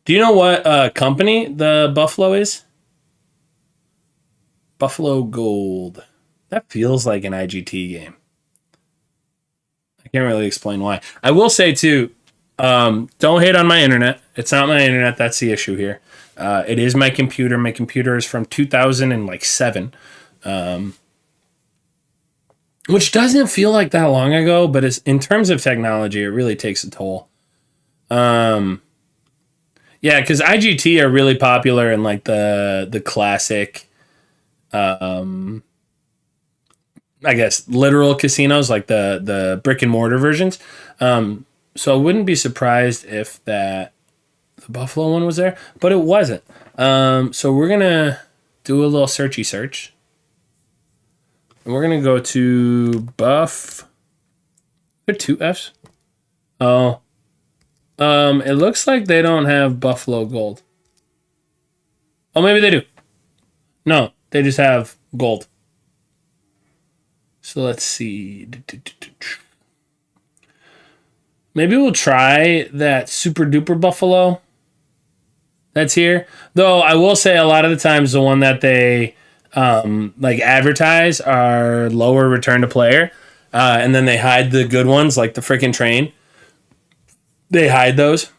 Do you know what company the Buffalo is? Buffalo Gold. That feels like an IGT game. I can't really explain why. I will say, too, don't hate on my internet. It's not my internet. That's the issue here. It is my computer. My computer is from 2007, which doesn't feel like that long ago, but in terms of technology, it really takes a toll. Yeah, because IGT are really popular in like the classic... I guess literal casinos, like the brick and mortar versions. So I wouldn't be surprised if the Buffalo one was there, but it wasn't. So we're gonna do a little searchy search, and we're gonna go to Buff. There are 2 Fs. Oh, it looks like they don't have Buffalo Gold. Oh, maybe they do. No, they just have gold. So let's see. Maybe we'll try that super duper buffalo that's here. Though I will say a lot of the times the one that they like advertise are lower return to player, and then they hide the good ones like the freaking train. They hide those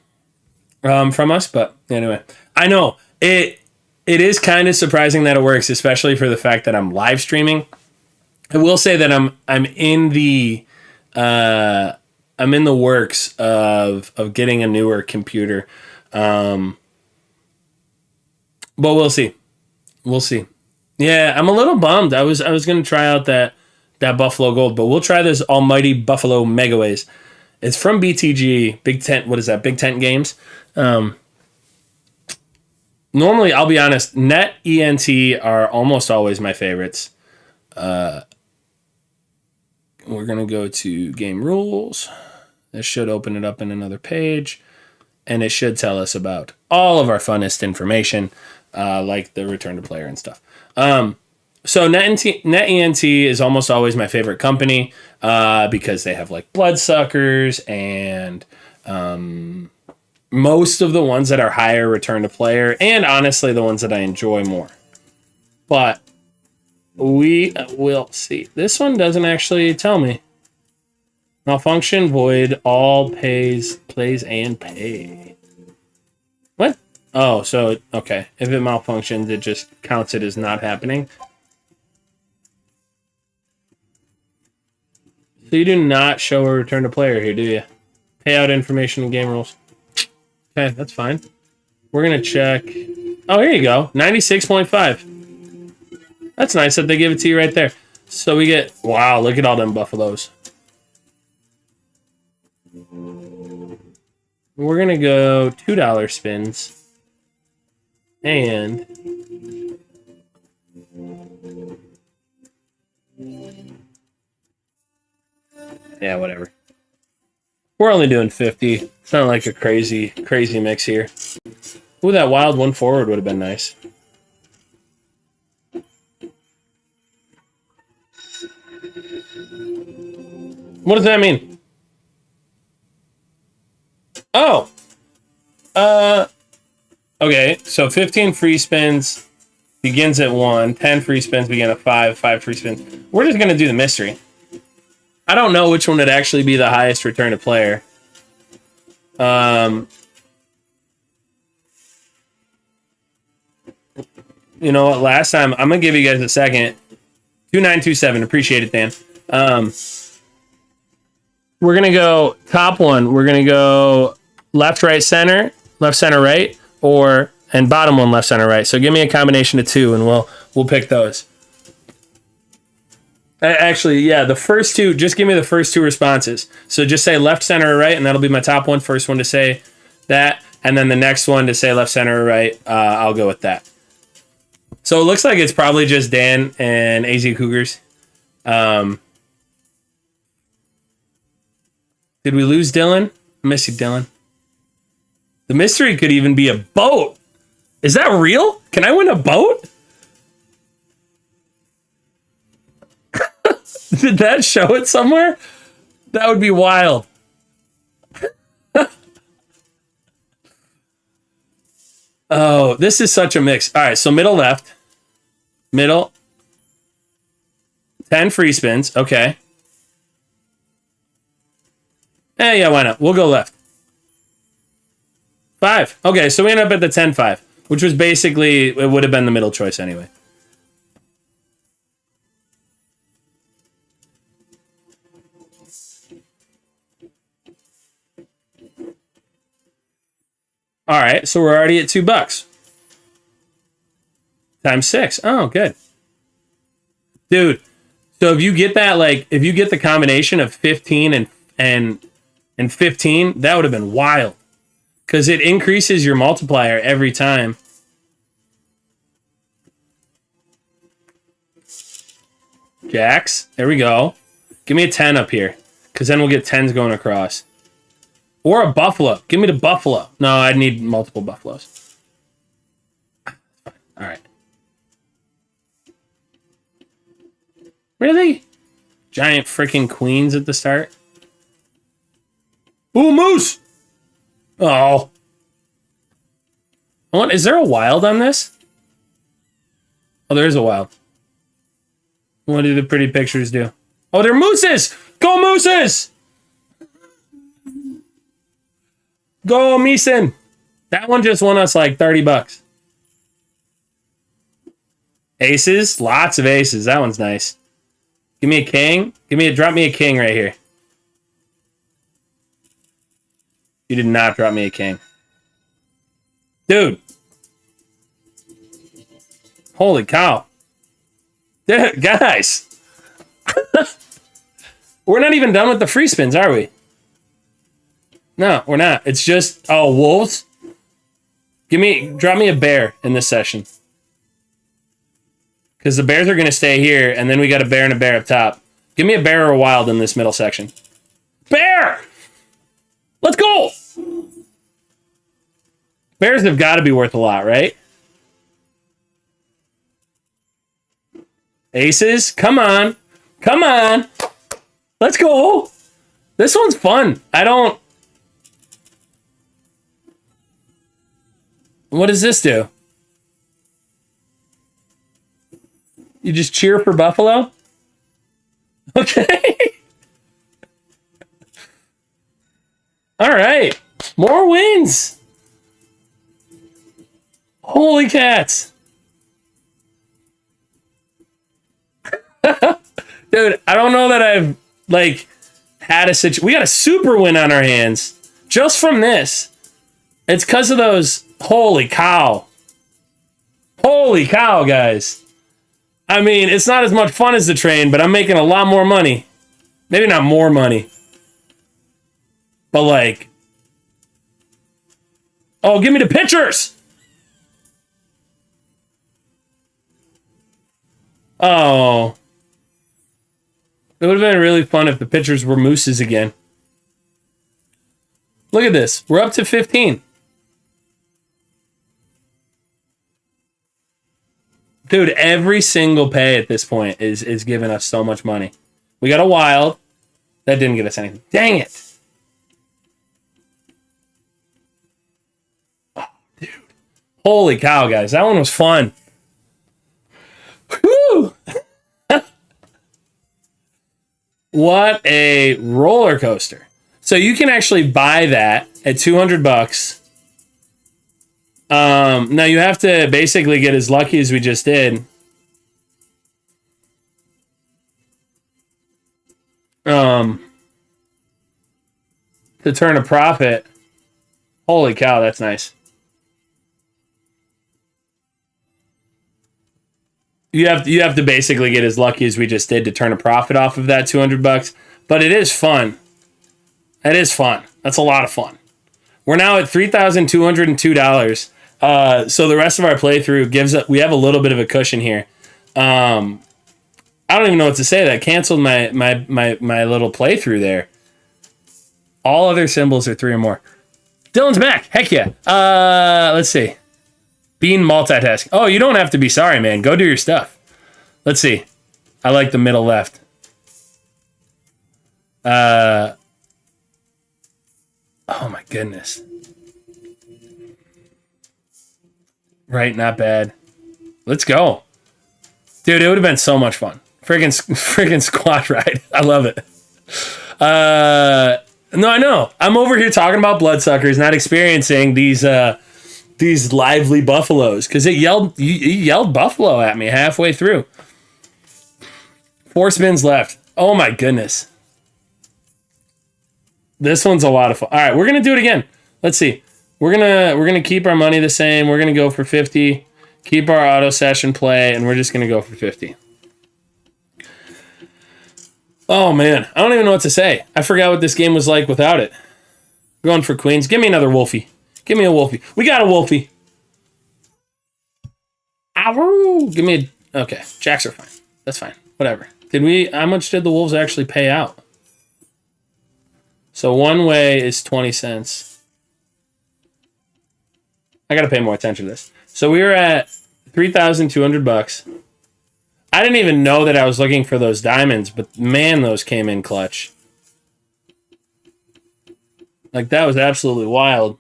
from us, but anyway, I know it. It is kind of surprising that it works, especially for the fact that I'm live streaming. I will say that I'm in the works of getting a newer computer, but we'll see. We'll see. Yeah, I'm a little bummed. I was gonna try out that Buffalo Gold, but we'll try this almighty Buffalo Megaways. It's from BTG Big Tent. What is that? Big Tent Games. Normally, I'll be honest, Net ENT are almost always my favorites. We're gonna go to game rules. This should open it up in another page, and it should tell us about all of our funnest information, like the return to player and stuff. So Net ENT is almost always my favorite company because they have like bloodsuckers and most of the ones that are higher return to player, and honestly the ones that I enjoy more. But we will see. This one doesn't actually tell me. Malfunction, void, all plays and pay. What? Oh, so, okay. If it malfunctions, it just counts it as not happening. So you do not show a return to player here, do you? Payout information and game rules. Okay, that's fine. We're going to check. Oh, here you go. 96.5. That's nice that they give it to you right there. So we get, wow, look at all them buffaloes. We're going to go $2 spins. And yeah, whatever. We're only doing 50. It's not like a crazy mix here. Ooh, that wild one forward would have been nice. What does that mean? Oh. Okay, so 15 free spins begins at 1. 10 free spins begin at 5. 5 free spins. We're just going to do the mystery. I don't know which one would actually be the highest return to player. You know what? Last time, I'm going to give you guys a second. 2927. Appreciate it, Dan. We're going to go top one. We're going to go left, right, center, right, and bottom one, left, center, right. So give me a combination of two, and we'll pick those. Actually, yeah, the first two, just give me the first two responses. So just say left, center, or right, and that'll be my top one. First one to say that, and then the next one to say left, center, or right, I'll go with that. So it looks like it's probably just Dan and AZ Cougars. Did we lose Dylan? I miss you, Dylan. The mystery could even be a boat. Is that real? Can I win a boat? Did that show it somewhere? That would be wild. Oh, this is such a mix. All right, so middle left. Middle. 10 free spins. Okay. Yeah, why not? We'll go left. 5. Okay, so we end up at the 10-5, which was basically, it would have been the middle choice anyway. All right, so we're already at $2. Times 6. Oh, good. Dude, so if you get that, like, if you get the combination of 15 and 15, that would have been wild. Because it increases your multiplier every time. Jacks. There we go. Give me a 10 up here. Because then we'll get 10s going across. Or a buffalo. Give me the buffalo. No, I need multiple buffaloes. All right. Really? Giant freaking queens at the start? Ooh, moose! Oh. Is there a wild on this? Oh, there's a wild. What do the pretty pictures do? Oh, they're mooses! Go mooses! Go Meeson! That one just won us like $30. Aces? Lots of aces. That one's nice. Give me a king. Drop me a king right here. You did not drop me a king. Dude. Holy cow. Dude, guys. We're not even done with the free spins, are we? No, we're not. It's just, wolves. Drop me a bear in this session. Because the bears are going to stay here, and then we got a bear and a bear up top. Give me a bear or a wild in this middle section. Bear! Let's go! Bears have got to be worth a lot, right? Aces? Come on. Come on. Let's go. This one's fun. What does this do? You just cheer for Buffalo? Okay. All right. More wins. Holy cats. Dude, I don't know that I've had a situation. We got a super win on our hands just from this. It's because of those. Holy cow. Holy cow, guys. I mean, it's not as much fun as the train, but I'm making a lot more money. Maybe not more money. But give me the pictures. Oh. It would have been really fun if the pitchers were mooses again. Look at this. We're up to 15. Dude, every single pay at this point is giving us so much money. We got a wild. That didn't get us anything. Dang it. Oh, dude. Holy cow, guys. That one was fun. Whew. What a roller coaster. So you can actually buy that at $200. Now you have to basically get as lucky as we just did. To turn a profit. Holy cow, that's nice. You have to basically get as lucky as we just did to turn a profit off of that $200, but it is fun. It is fun. That's a lot of fun. We're now at $3,202. So the rest of our playthrough we have a little bit of a cushion here. I don't even know what to say. That canceled my little playthrough there. All other symbols are 3 or more. Dylan's back. Heck yeah. Let's see. Bean multitasking. Oh, you don't have to be sorry, man. Go do your stuff. Let's see. I like the middle left. Oh my goodness. Right, not bad. Let's go. Dude, it would have been so much fun. Friggin' squat ride. I love it. No, I know. I'm over here talking about bloodsuckers, not experiencing these lively buffaloes, because he yelled buffalo at me halfway through. 4 spins left. Oh my goodness. This one's a lot of fun. All right, we're gonna do it again. Let's see. We're gonna keep our money the same. We're gonna go for 50. Keep our auto session play, and we're just gonna go for 50. Oh man, I don't even know what to say. I forgot what this game was like without it. Going for queens. Give me another Wolfie. Give me a Wolfie. We got a Wolfie. Ow! Give me a... Okay, jacks are fine. That's fine. Whatever. How much did the Wolves actually pay out? So one way is 20 cents. I gotta pay more attention to this. So we were at $3,200. I didn't even know that I was looking for those diamonds, but man, those came in clutch. Like, that was absolutely wild.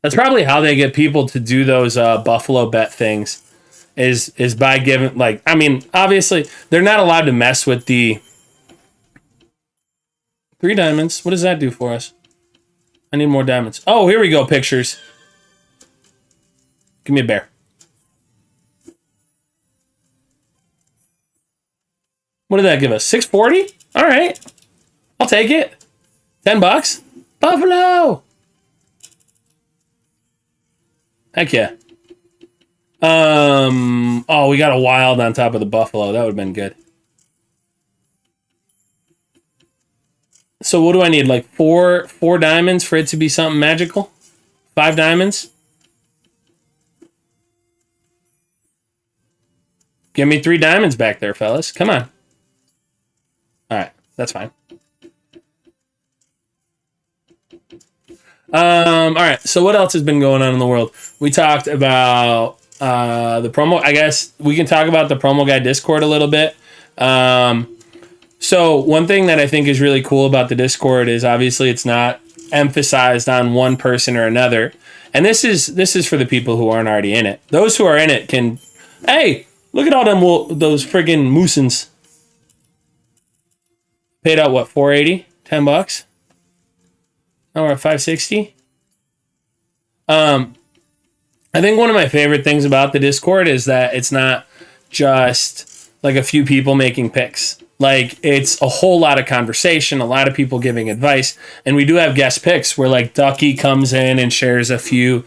That's probably how they get people to do those Buffalo bet things is by giving, like, I mean, obviously, they're not allowed to mess with the 3 diamonds. What does that do for us? I need more diamonds. Oh, here we go, pictures. Give me a bear. What did that give us? 640? All right. I'll take it. $10. Buffalo. Heck yeah. Oh, we got a wild on top of the Buffalo. That would have been good. So what do I need? Like four diamonds for it to be something magical? 5 diamonds? Give me 3 diamonds back there, fellas. Come on. All right, that's fine. All right, so what else has been going on in the world? We talked about the promo. I guess we can talk about the promo guy Discord a little bit. So one thing that I think is really cool about the Discord is obviously it's not emphasized on one person or another. And this is for the people who aren't already in it. Those who are in it can, hey, look at all those friggin' moosins. Paid out what, 480? $10? Now we're at 560. I think one of my favorite things about the Discord is that it's not just like a few people making picks. Like, it's a whole lot of conversation, a lot of people giving advice, and we do have guest picks where like Ducky comes in and shares a few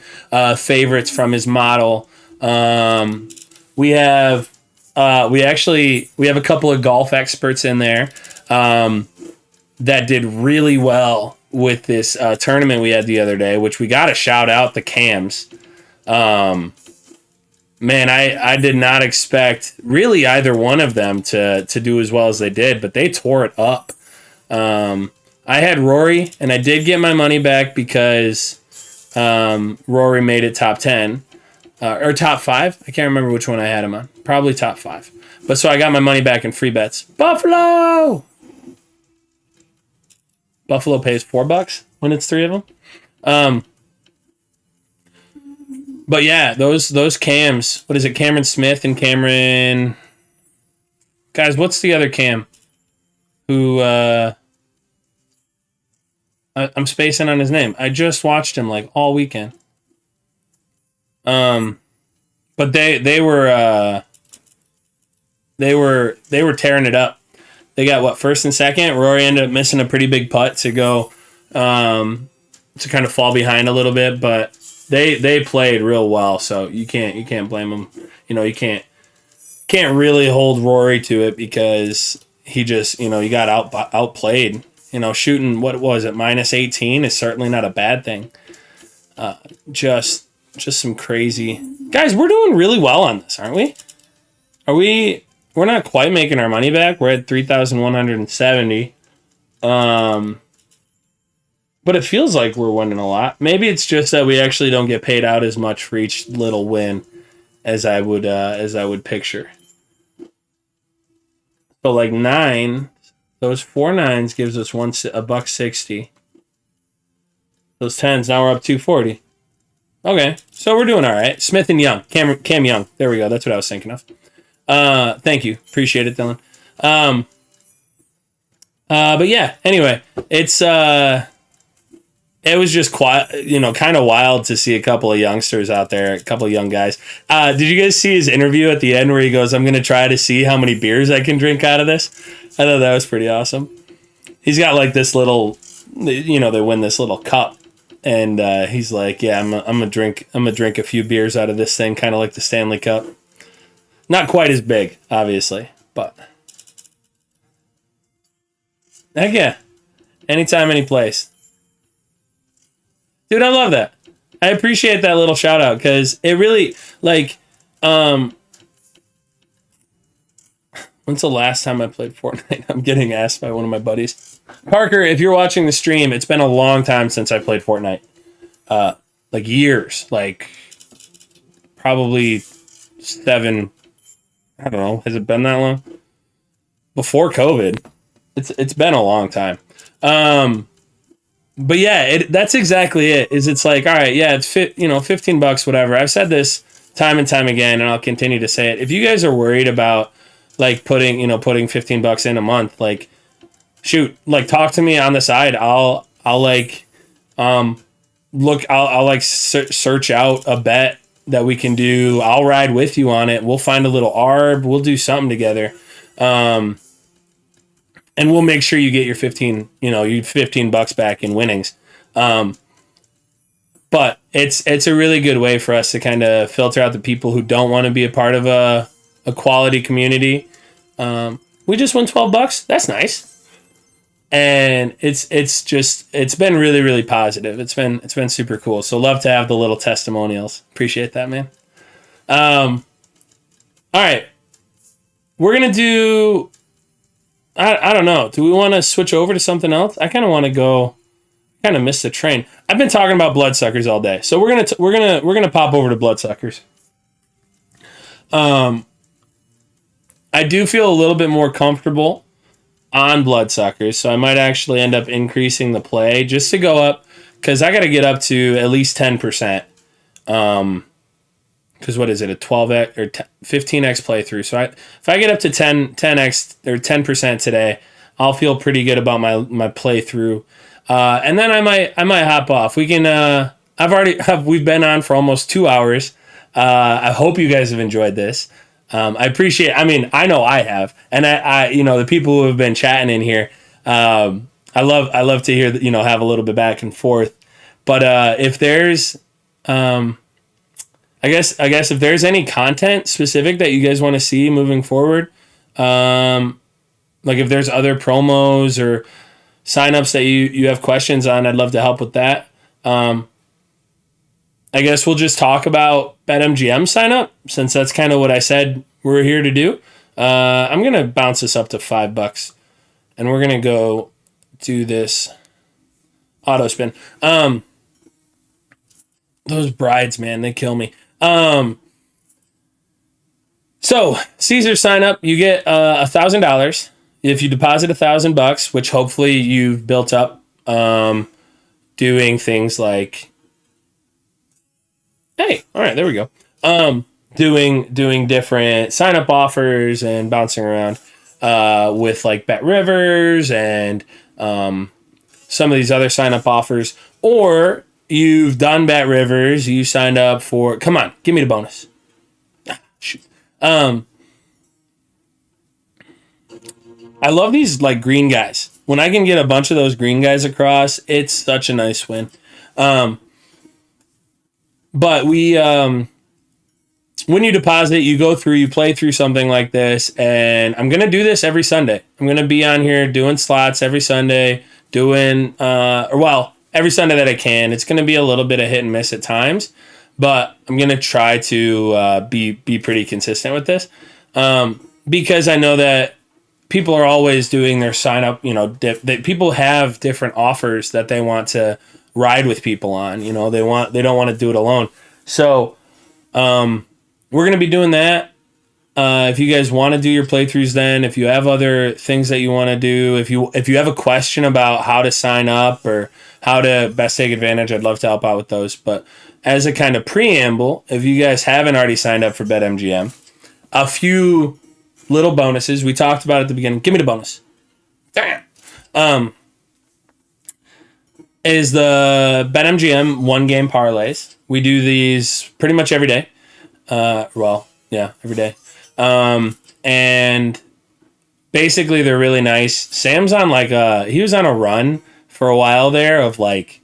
favorites from his model. We have a couple of golf experts in there that did really well with this tournament we had the other day, which we got to shout out the Cams. Man, I did not expect really either one of them to do as well as they did, but they tore it up. I had Rory, and I did get my money back because Rory made it top 10 or top 5. I can't remember which one I had him on. Probably top 5. But so I got my money back in free bets. Buffalo! Buffalo pays $4 when it's 3 of them. But yeah, those Cams. What is it? Cameron Smith and Cameron. Guys, what's the other Cam? Who I'm spacing on his name. I just watched him like all weekend. But they were tearing it up. They got what, first and second. Rory ended up missing a pretty big putt to go to kind of fall behind a little bit, but they played real well. So you can't blame them. You know, you can't really hold Rory to it because he just, you know, he got outplayed. You know, shooting, what was it, minus 18 is certainly not a bad thing. Just some crazy guys. We're doing really well on this, aren't we? We're not quite making our money back. We're at 3,170. But it feels like we're winning a lot. Maybe it's just that we actually don't get paid out as much for each little win as I would picture. So like 9, those 4 9s gives us $1.60. Those 10s, now we're up 240. Okay, so we're doing all right. Smith and Young, Cam Young. There we go. That's what I was thinking of. Thank you. Appreciate it, Dylan. But yeah, anyway, it was just quiet, you know, kind of wild to see a couple of youngsters out there, a couple of young guys. Did you guys see his interview at the end where he goes, I'm going to try to see how many beers I can drink out of this? I thought that was pretty awesome. He's got like this little, you know, they win this little cup. And he's like, yeah, I'm gonna drink a few beers out of this thing, kind of like the Stanley Cup. Not quite as big, obviously, but heck yeah, anytime, any place, dude. I love that. I appreciate that little shout out because it really like. When's the last time I played Fortnite? I'm getting asked by one of my buddies. Parker, if you're watching the stream, it's been a long time since I played Fortnite. Like years, like probably 7. I don't know. Has it been that long? Before COVID, it's been a long time. But yeah, that's exactly it. It's like, all right, yeah, it's $15, whatever. I've said this time and time again, and I'll continue to say it. If you guys are worried about like putting $15 in a month, like shoot, like talk to me on the side. I'll like I'll like search out a bet that we can do. I'll ride with you on it. We'll find a little arb. We'll do something together. And we'll make sure you get your $15 back in winnings. But it's a really good way for us to kind of filter out the people who don't want to be a part of a quality community. We just won $12. That's nice. And it's been really, really positive. It's been super cool. So love to have the little testimonials. Appreciate that, man. All right. We're going to do, I don't know. Do we want to switch over to something else? I kind of want to go, kind of missed the train. I've been talking about bloodsuckers all day. So we're going to pop over to bloodsuckers. I do feel a little bit more comfortable on bloodsuckers, so I might actually end up increasing the play just to go up, because I got to get up to at least 10%. Because what is it, a 12x or 15x playthrough? So if I get up to 10x or 10% today, I'll feel pretty good about my playthrough. And then I might hop off. We can. We've been on for almost 2 hours. I hope you guys have enjoyed this. I appreciate. I mean, I know I have, and I the people who have been chatting in here. I love to hear have a little bit back and forth. But if there's, I guess if there's any content specific that you guys want to see moving forward, like if there's other promos or signups that you have questions on, I'd love to help with that. I guess we'll just talk about BetMGM sign up, since that's kind of what I said we're here to do. I'm going to bounce this up to $5, and we're going to go do this auto spin. Those brides, man, they kill me. So Caesar sign up, you get $1,000 if you deposit $1,000, which hopefully you've built up doing things like, hey, all right, there we go. Doing different sign up offers and bouncing around with like BetRivers and some of these other sign up offers, or you've done BetRivers, you signed up for, come on, give me the bonus. Shoot. I love these like green guys. When I can get a bunch of those green guys across, it's such a nice win. But we, when you deposit, you go through, you play through something like this, and I'm going to do this every Sunday. I'm going to be on here doing slots every Sunday, every Sunday that I can. It's going to be a little bit of hit and miss at times, but I'm going to try to be pretty consistent with this, because I know that people are always doing their sign up, that people have different offers that they want to ride with people on, they don't want to do it alone. So, we're going to be doing that. If you guys want to do your playthroughs, then if you have other things that you want to do, if you have a question about how to sign up or how to best take advantage, I'd love to help out with those. But as a kind of preamble, if you guys haven't already signed up for BetMGM, a few little bonuses we talked about at the beginning. Give me the bonus. Damn. Is the BetMGM one game parlays. We do these pretty much every day. Every day. And basically they're really nice. Sam's on he was on a run for a while there of like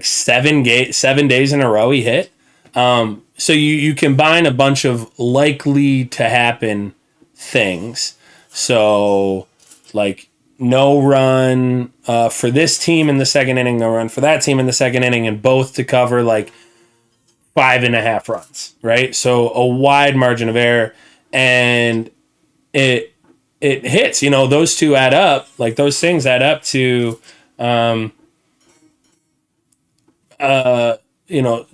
7 days in a row he hit. So you combine a bunch of likely to happen things. So like no run for this team in the second inning, no run for that team in the second inning, and both to cover like 5.5 runs, right? So a wide margin of error, and it hits. Those two add up. Like those things add up to,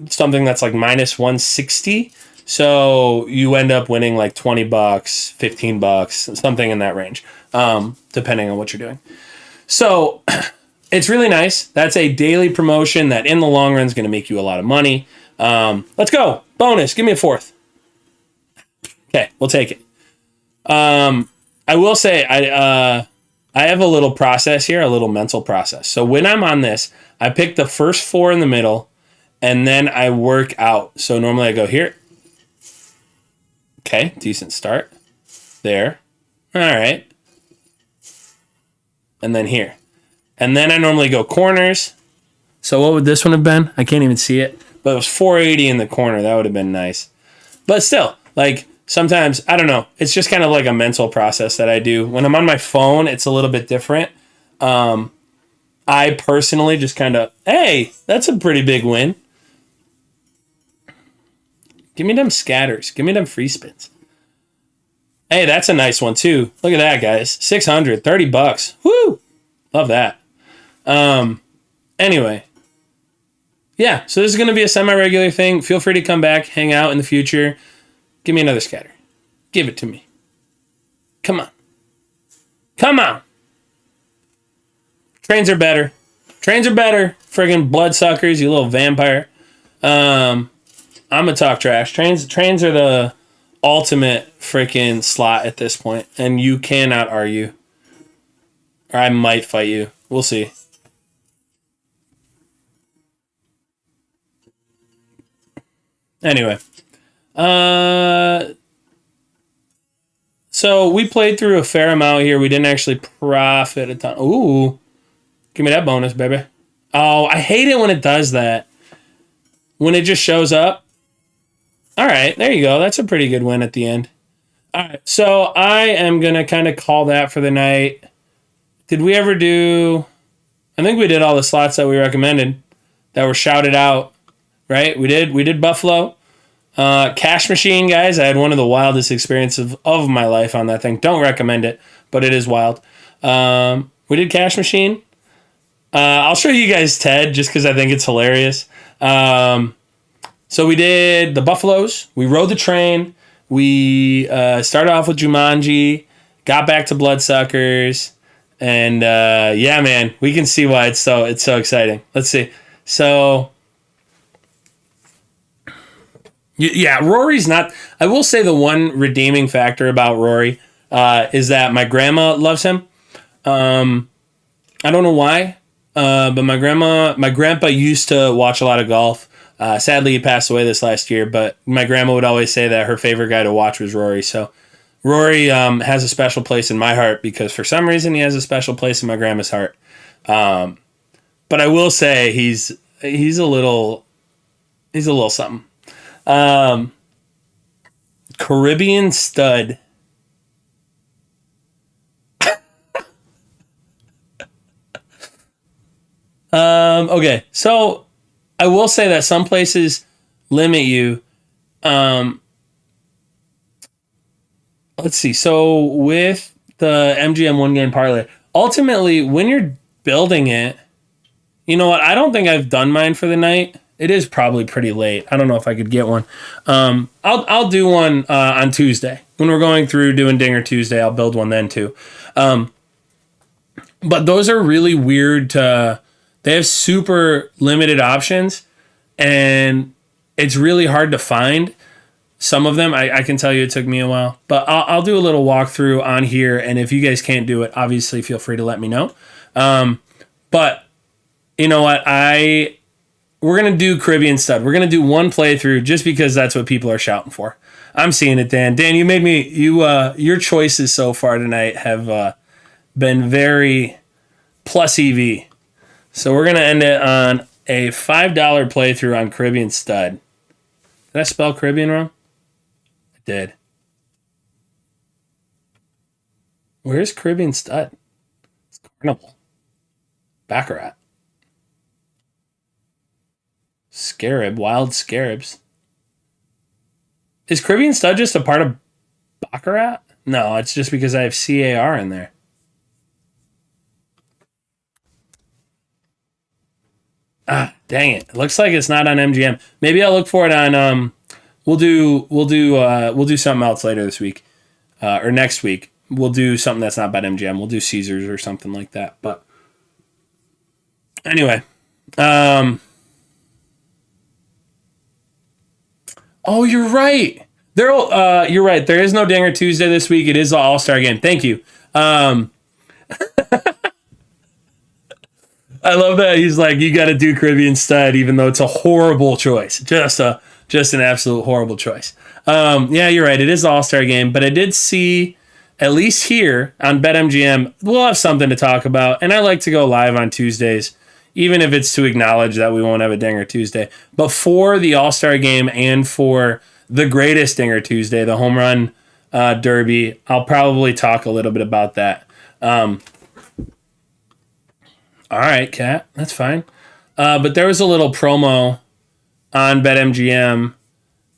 something that's like minus 160. So you end up winning like $20, $15, something in that range, depending on what you're doing. So it's really nice. That's a daily promotion that in the long run is going to make you a lot of money. Let's go. Bonus. Give me a fourth. Okay, we'll take it. I will say I have a little process here, a little mental process. So when I'm on this, I pick the first four in the middle, and then I work out. So normally I go here. Okay, decent start. There. All right. And then here. And then I normally go corners. So what would this one have been? I can't even see it. But it was 480 in the corner. That would have been nice. But still, like sometimes, I don't know. It's just kind of like a mental process that I do. When I'm on my phone, it's a little bit different. I personally just kind of, hey, that's a pretty big win. Give me them scatters. Give me them free spins. Hey, that's a nice one too. Look at that, guys. 600, $30. Woo! Love that. Anyway. Yeah, so this is going to be a semi-regular thing. Feel free to come back, hang out in the future. Give me another scatter. Give it to me. Come on. Come on. Trains are better. Trains are better. Friggin' bloodsuckers, you little vampire. I'm gonna talk trash. Trains are the ultimate freaking slot at this point, and you cannot argue. Or I might fight you. We'll see. Anyway. So we played through a fair amount here. We didn't actually profit a ton. Ooh. Give me that bonus, baby. Oh, I hate it when it does that. When it just shows up. All right, there you go. That's a pretty good win at the end. All right, so I am going to kind of call that for the night. Did we ever do... I think we did all the slots that we recommended that were shouted out, right? We did Buffalo. Cash Machine, guys. I had one of the wildest experiences of my life on that thing. Don't recommend it, but it is wild. We did Cash Machine. I'll show you guys Ted just because I think it's hilarious. So we did the Buffaloes. We rode the train. We started off with Jumanji, got back to Bloodsuckers, and yeah, man, we can see why it's so exciting. Let's see. So yeah, Rory's not. I will say the one redeeming factor about Rory is that my grandma loves him. I don't know why, but my grandpa used to watch a lot of golf. Sadly, he passed away this last year, but my grandma would always say that her favorite guy to watch was Rory. So Rory has a special place in my heart because for some reason he has a special place in my grandma's heart. But I will say he's a little something. Caribbean Stud. Okay, so I will say that some places limit you. Let's see. So with the MGM one game parlay, ultimately when you're building it, you know what? I don't think I've done mine for the night. It is probably pretty late. I don't know if I could get one. I'll do one on Tuesday when we're going through doing Dinger Tuesday. I'll build one then too. But those are really weird to. They have super limited options, and it's really hard to find. Some of them, I can tell you it took me a while. But I'll do a little walkthrough on here, and if you guys can't do it, obviously feel free to let me know. But you know what? We're going to do Caribbean Stud. We're going to do one playthrough just because that's what people are shouting for. I'm seeing it, Dan. Dan, you made me... your choices so far tonight have been very plus EV. So we're going to end it on a $5 playthrough on Caribbean Stud. Did I spell Caribbean wrong? I did. Where's Caribbean Stud? It's Carnival. Baccarat. Scarab. Wild Scarabs. Is Caribbean Stud just a part of Baccarat? No, it's just because I have CAR in there. Ah, dang it. It looks like it's not on MGM. Maybe I'll look for it on we'll do something else later this week. Or next week. We'll do something that's not about MGM. We'll do Caesars or something like that. But Anyway, um, oh, you're right. You're right. There is no Dinger Tuesday this week. It is the All-Star game. Thank you. I love that he's like, you got to do Caribbean Stud, even though it's a horrible choice. Just an absolute horrible choice. Yeah, you're right. It is the All-Star game, but I did see, at least here on BetMGM, we'll have something to talk about. And I like to go live on Tuesdays, even if it's to acknowledge that we won't have a Dinger Tuesday. But for the All-Star game and for the greatest Dinger Tuesday, the Home Run Derby, I'll probably talk a little bit about that. All right, Kat, that's fine. But there was a little promo on BetMGM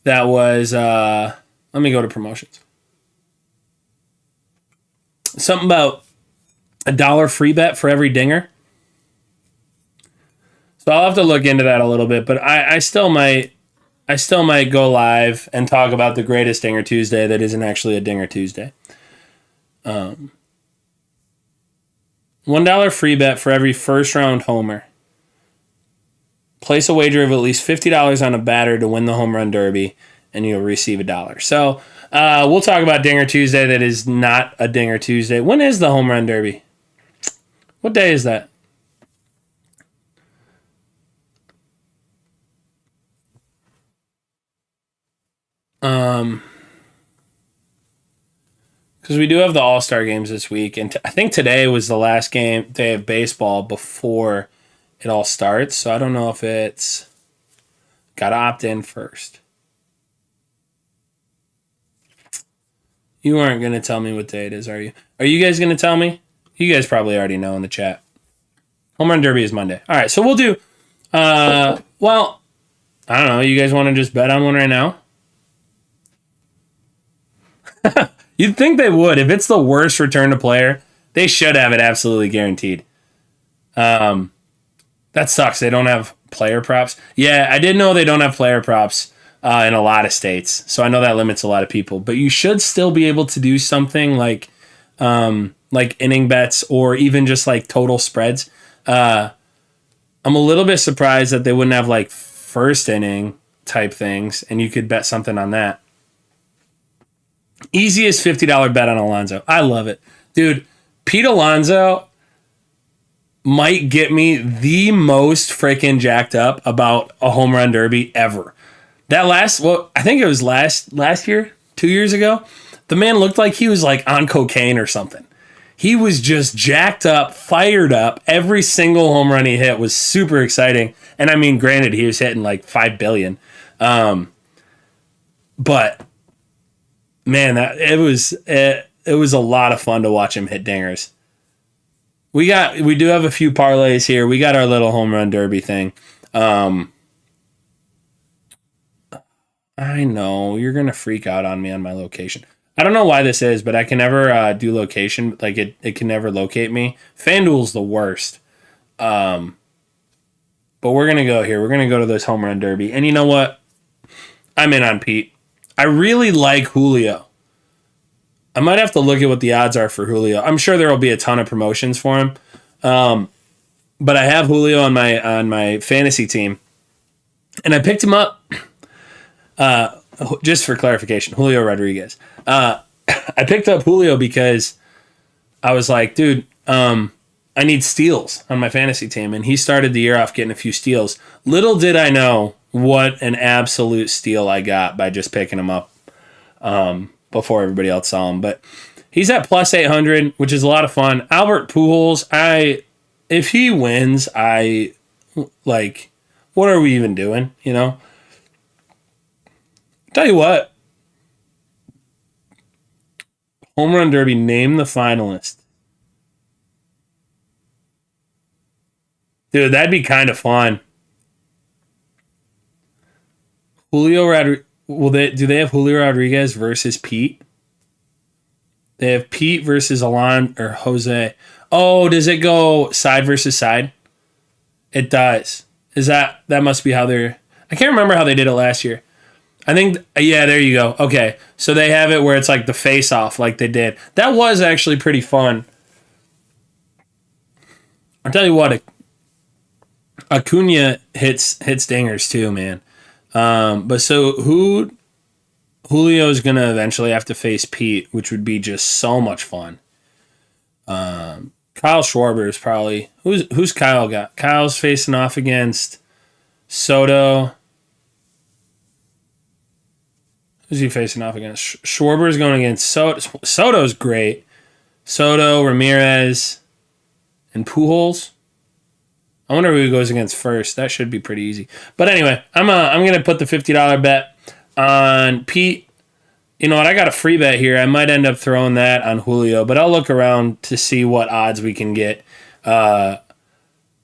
that was, let me go to promotions. Something about $1 free bet for every dinger. So I'll have to look into that a little bit, but I still might go live and talk about the greatest Dinger Tuesday that isn't actually a Dinger Tuesday. $1 free bet for every first round homer. Place a wager of at least $50 on a batter to win the Home Run Derby, and you'll receive $1. So we'll talk about Dinger Tuesday that is not a Dinger Tuesday. When is the Home Run Derby? What day is that? Because we do have the All-Star games this week, and I think today was the last day of baseball before it all starts. So I don't know if it's got to opt in first. You aren't going to tell me what day it is, are you? Are you guys going to tell me? You guys probably already know in the chat. Home Run Derby is Monday. All right, so we'll do, well, I don't know. You guys want to just bet on one right now? You'd think they would. If it's the worst return to player, they should have it absolutely guaranteed. That sucks. They don't have player props. Yeah, I did know they don't have player props in a lot of states, so I know that limits a lot of people. But you should still be able to do something like inning bets or even just like total spreads. I'm a little bit surprised that they wouldn't have like first inning type things, and you could bet something on that. Easiest $50 bet on Alonso. I love it. Dude, Pete Alonso might get me the most freaking jacked up about a home run derby ever. I think it was last year, 2 years ago. The man looked like he was like on cocaine or something. He was just jacked up, fired up. Every single home run he hit was super exciting. And I mean, granted, he was hitting like 5 billion. But man, it was a lot of fun to watch him hit dingers. We do have a few parlays here. We got our little home run derby thing. I know you're gonna freak out on me on my location. I don't know why this is, but I can never do location. Like it can never locate me. Fanduel's the worst. But we're gonna go here. We're gonna go to this home run derby. And you know what? I'm in on Pete. I really like Julio. I might have to look at what the odds are for Julio. I'm sure there will be a ton of promotions for him. But I have Julio on my fantasy team. And I picked him up, just for clarification, Julio Rodriguez. I picked up Julio because I was like, dude, I need steals on my fantasy team. And he started the year off getting a few steals. Little did I know what an absolute steal I got by just picking him up before everybody else saw him. But he's at plus 800, which is a lot of fun. Albert Pujols, if he wins, what are we even doing, you know? Tell you what, home run derby, name the finalist. Dude, that'd be kind of fun. Julio Rodriguez. Do they have Julio Rodriguez versus Pete? They have Pete versus Alon or Jose. Oh, does it go side versus side? It does. That must be how they're... I can't remember how they did it last year. I think, yeah, there you go. Okay, so they have it where it's like the face-off like they did. That was actually pretty fun. I'll tell you what, Acuna hits dingers too, man. But so Julio's gonna eventually have to face Pete, which would be just so much fun. Kyle Schwarber is probably who's Kyle got? Kyle's facing off against Soto. Who's he facing off against? Schwarber's going against Soto. Soto's great. Soto, Ramirez, and Pujols. I wonder who he goes against first. That should be pretty easy. But anyway, I'm gonna put the $50 bet on Pete. You know what? I got a free bet here. I might end up throwing that on Julio, but I'll look around to see what odds we can get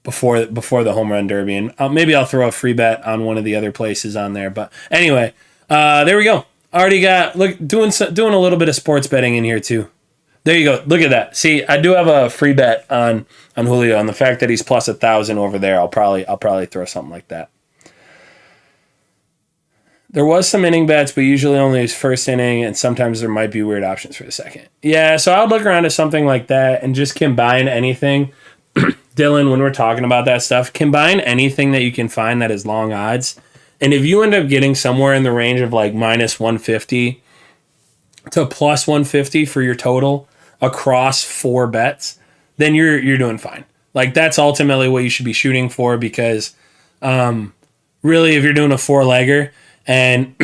before the home run derby, and maybe I'll throw a free bet on one of the other places on there. But anyway, there we go. Already got doing a little bit of sports betting in here too. There you go. Look at that. See, I do have a free bet on Julio, and the fact that he's plus 1,000 over there, I'll probably throw something like that. There was some inning bets, but usually only his first inning, and sometimes there might be weird options for the second. Yeah, so I would look around at something like that and just combine anything. Dylan, when we're talking about that stuff, combine anything that you can find that is long odds. And if you end up getting somewhere in the range of like minus 150 to plus 150 for your total across 4 bets, then you're doing fine. Like that's ultimately what you should be shooting for, because really if you're doing a 4-legger and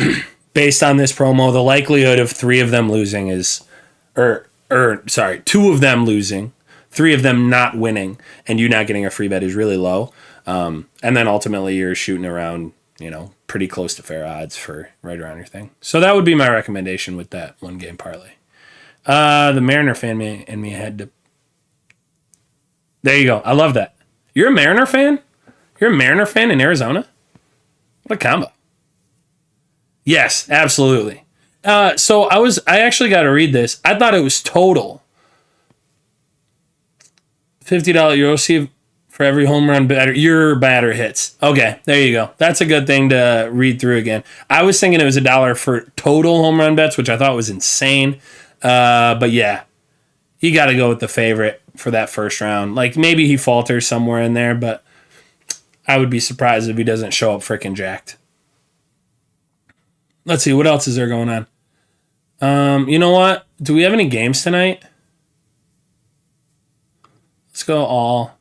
based on this promo, the likelihood of 3 of them losing is 2 of them losing, 3 of them not winning, and you not getting a free bet is really low. And then ultimately you're shooting around, pretty close to fair odds for right around your thing. So that would be my recommendation with that 1-game parlay. The Mariner fan in me had to. There you go. I love that. You're a Mariner fan? You're a Mariner fan in Arizona? What a combo. Yes, absolutely. So I actually got to read this. I thought it was total. $50 you'll see for every home run your batter hits. Okay, there you go. That's a good thing to read through again. I was thinking it was $1 for total home run bets, which I thought was insane. But yeah, you got to go with the favorite for that first round. Like maybe he falters somewhere in there, but I would be surprised if he doesn't show up freaking jacked. Let's see, what else is there going on? You know what? Do we have any games tonight? Let's go all.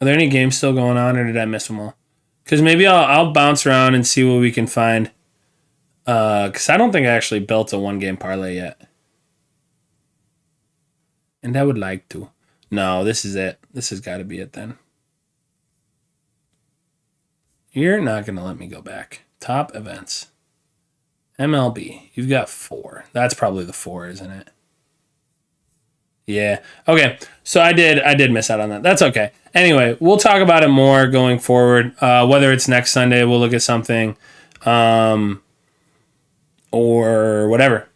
Are there any games still going on, or did I miss them all? Because maybe I'll bounce around and see what we can find. Because I don't think I actually built a 1-game parlay yet. And I would like to. No, this is it. This has got to be it then. You're not going to let me go back. Top events. MLB. You've got 4. That's probably the 4, isn't it? Yeah. Okay. So I did miss out on that. That's okay. Anyway, we'll talk about it more going forward. Whether it's next Sunday, we'll look at something, or whatever.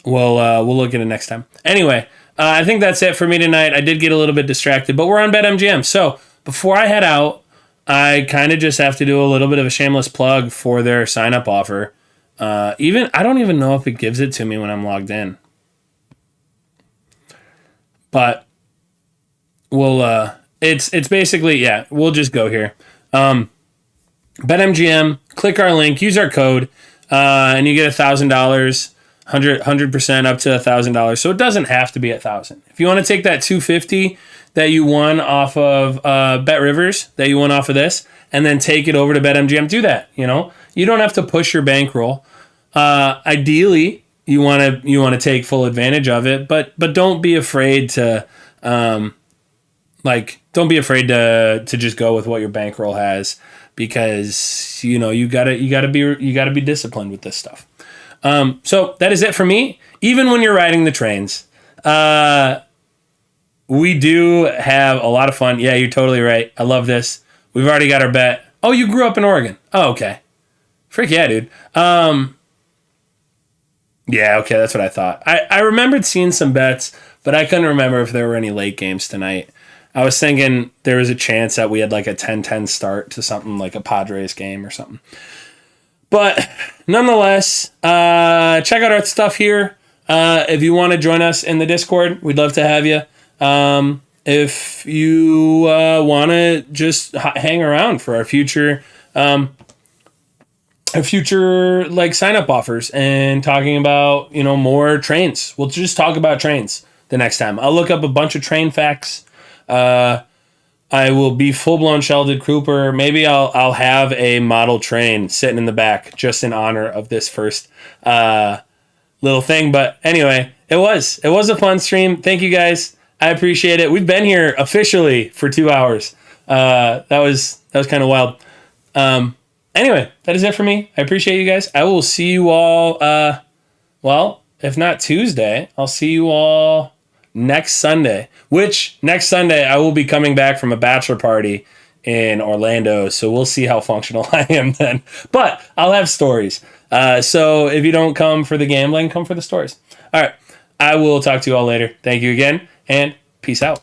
We'll look at it next time. Anyway, I think that's it for me tonight. I did get a little bit distracted, but we're on BetMGM. So before I head out, I kind of just have to do a little bit of a shameless plug for their sign-up offer. I don't even know if it gives it to me when I'm logged in. But it's basically, yeah, we'll just go here. BetMGM, click our link, use our code, and you get $1,000, 100% up to $1,000. So it doesn't have to be $1,000. If you want to take that $250 that you won off of BetRivers, that you won off of this, and then take it over to BetMGM, do that. You don't have to push your bankroll. Ideally, you want to take full advantage of it, but don't be afraid to don't be afraid to just go with what your bankroll has, because you gotta be disciplined with this stuff. So that is it for me. Even when you're riding the trains, we do have a lot of fun. Yeah, you're totally right. I love this. We've already got our bet. Oh, you grew up in Oregon. Oh, okay. Frick yeah, dude. Yeah, okay, that's what I thought. I remembered seeing some bets, but I couldn't remember if there were any late games tonight. I was thinking there was a chance that we had like a 10-10 start to something like a Padres game or something. But nonetheless, check out our stuff here. If you want to join us in the Discord, we'd love to have you. if you want to just hang around for our future like sign up offers and talking about, more trains. We'll just talk about trains the next time. I'll look up a bunch of train facts. I will be full-blown Sheldon Cooper. Maybe I'll have a model train sitting in the back just in honor of this first little thing. But anyway, it was a fun stream. Thank you guys. I appreciate it. We've been here officially for 2 hours. That was kind of wild. Anyway, that is it for me. I appreciate you guys. I will see you all, if not Tuesday, I'll see you all next Sunday. Which, next Sunday, I will be coming back from a bachelor party in Orlando, so we'll see how functional I am then. But I'll have stories. So if you don't come for the gambling, come for the stories. All right, I will talk to you all later. Thank you again, and peace out.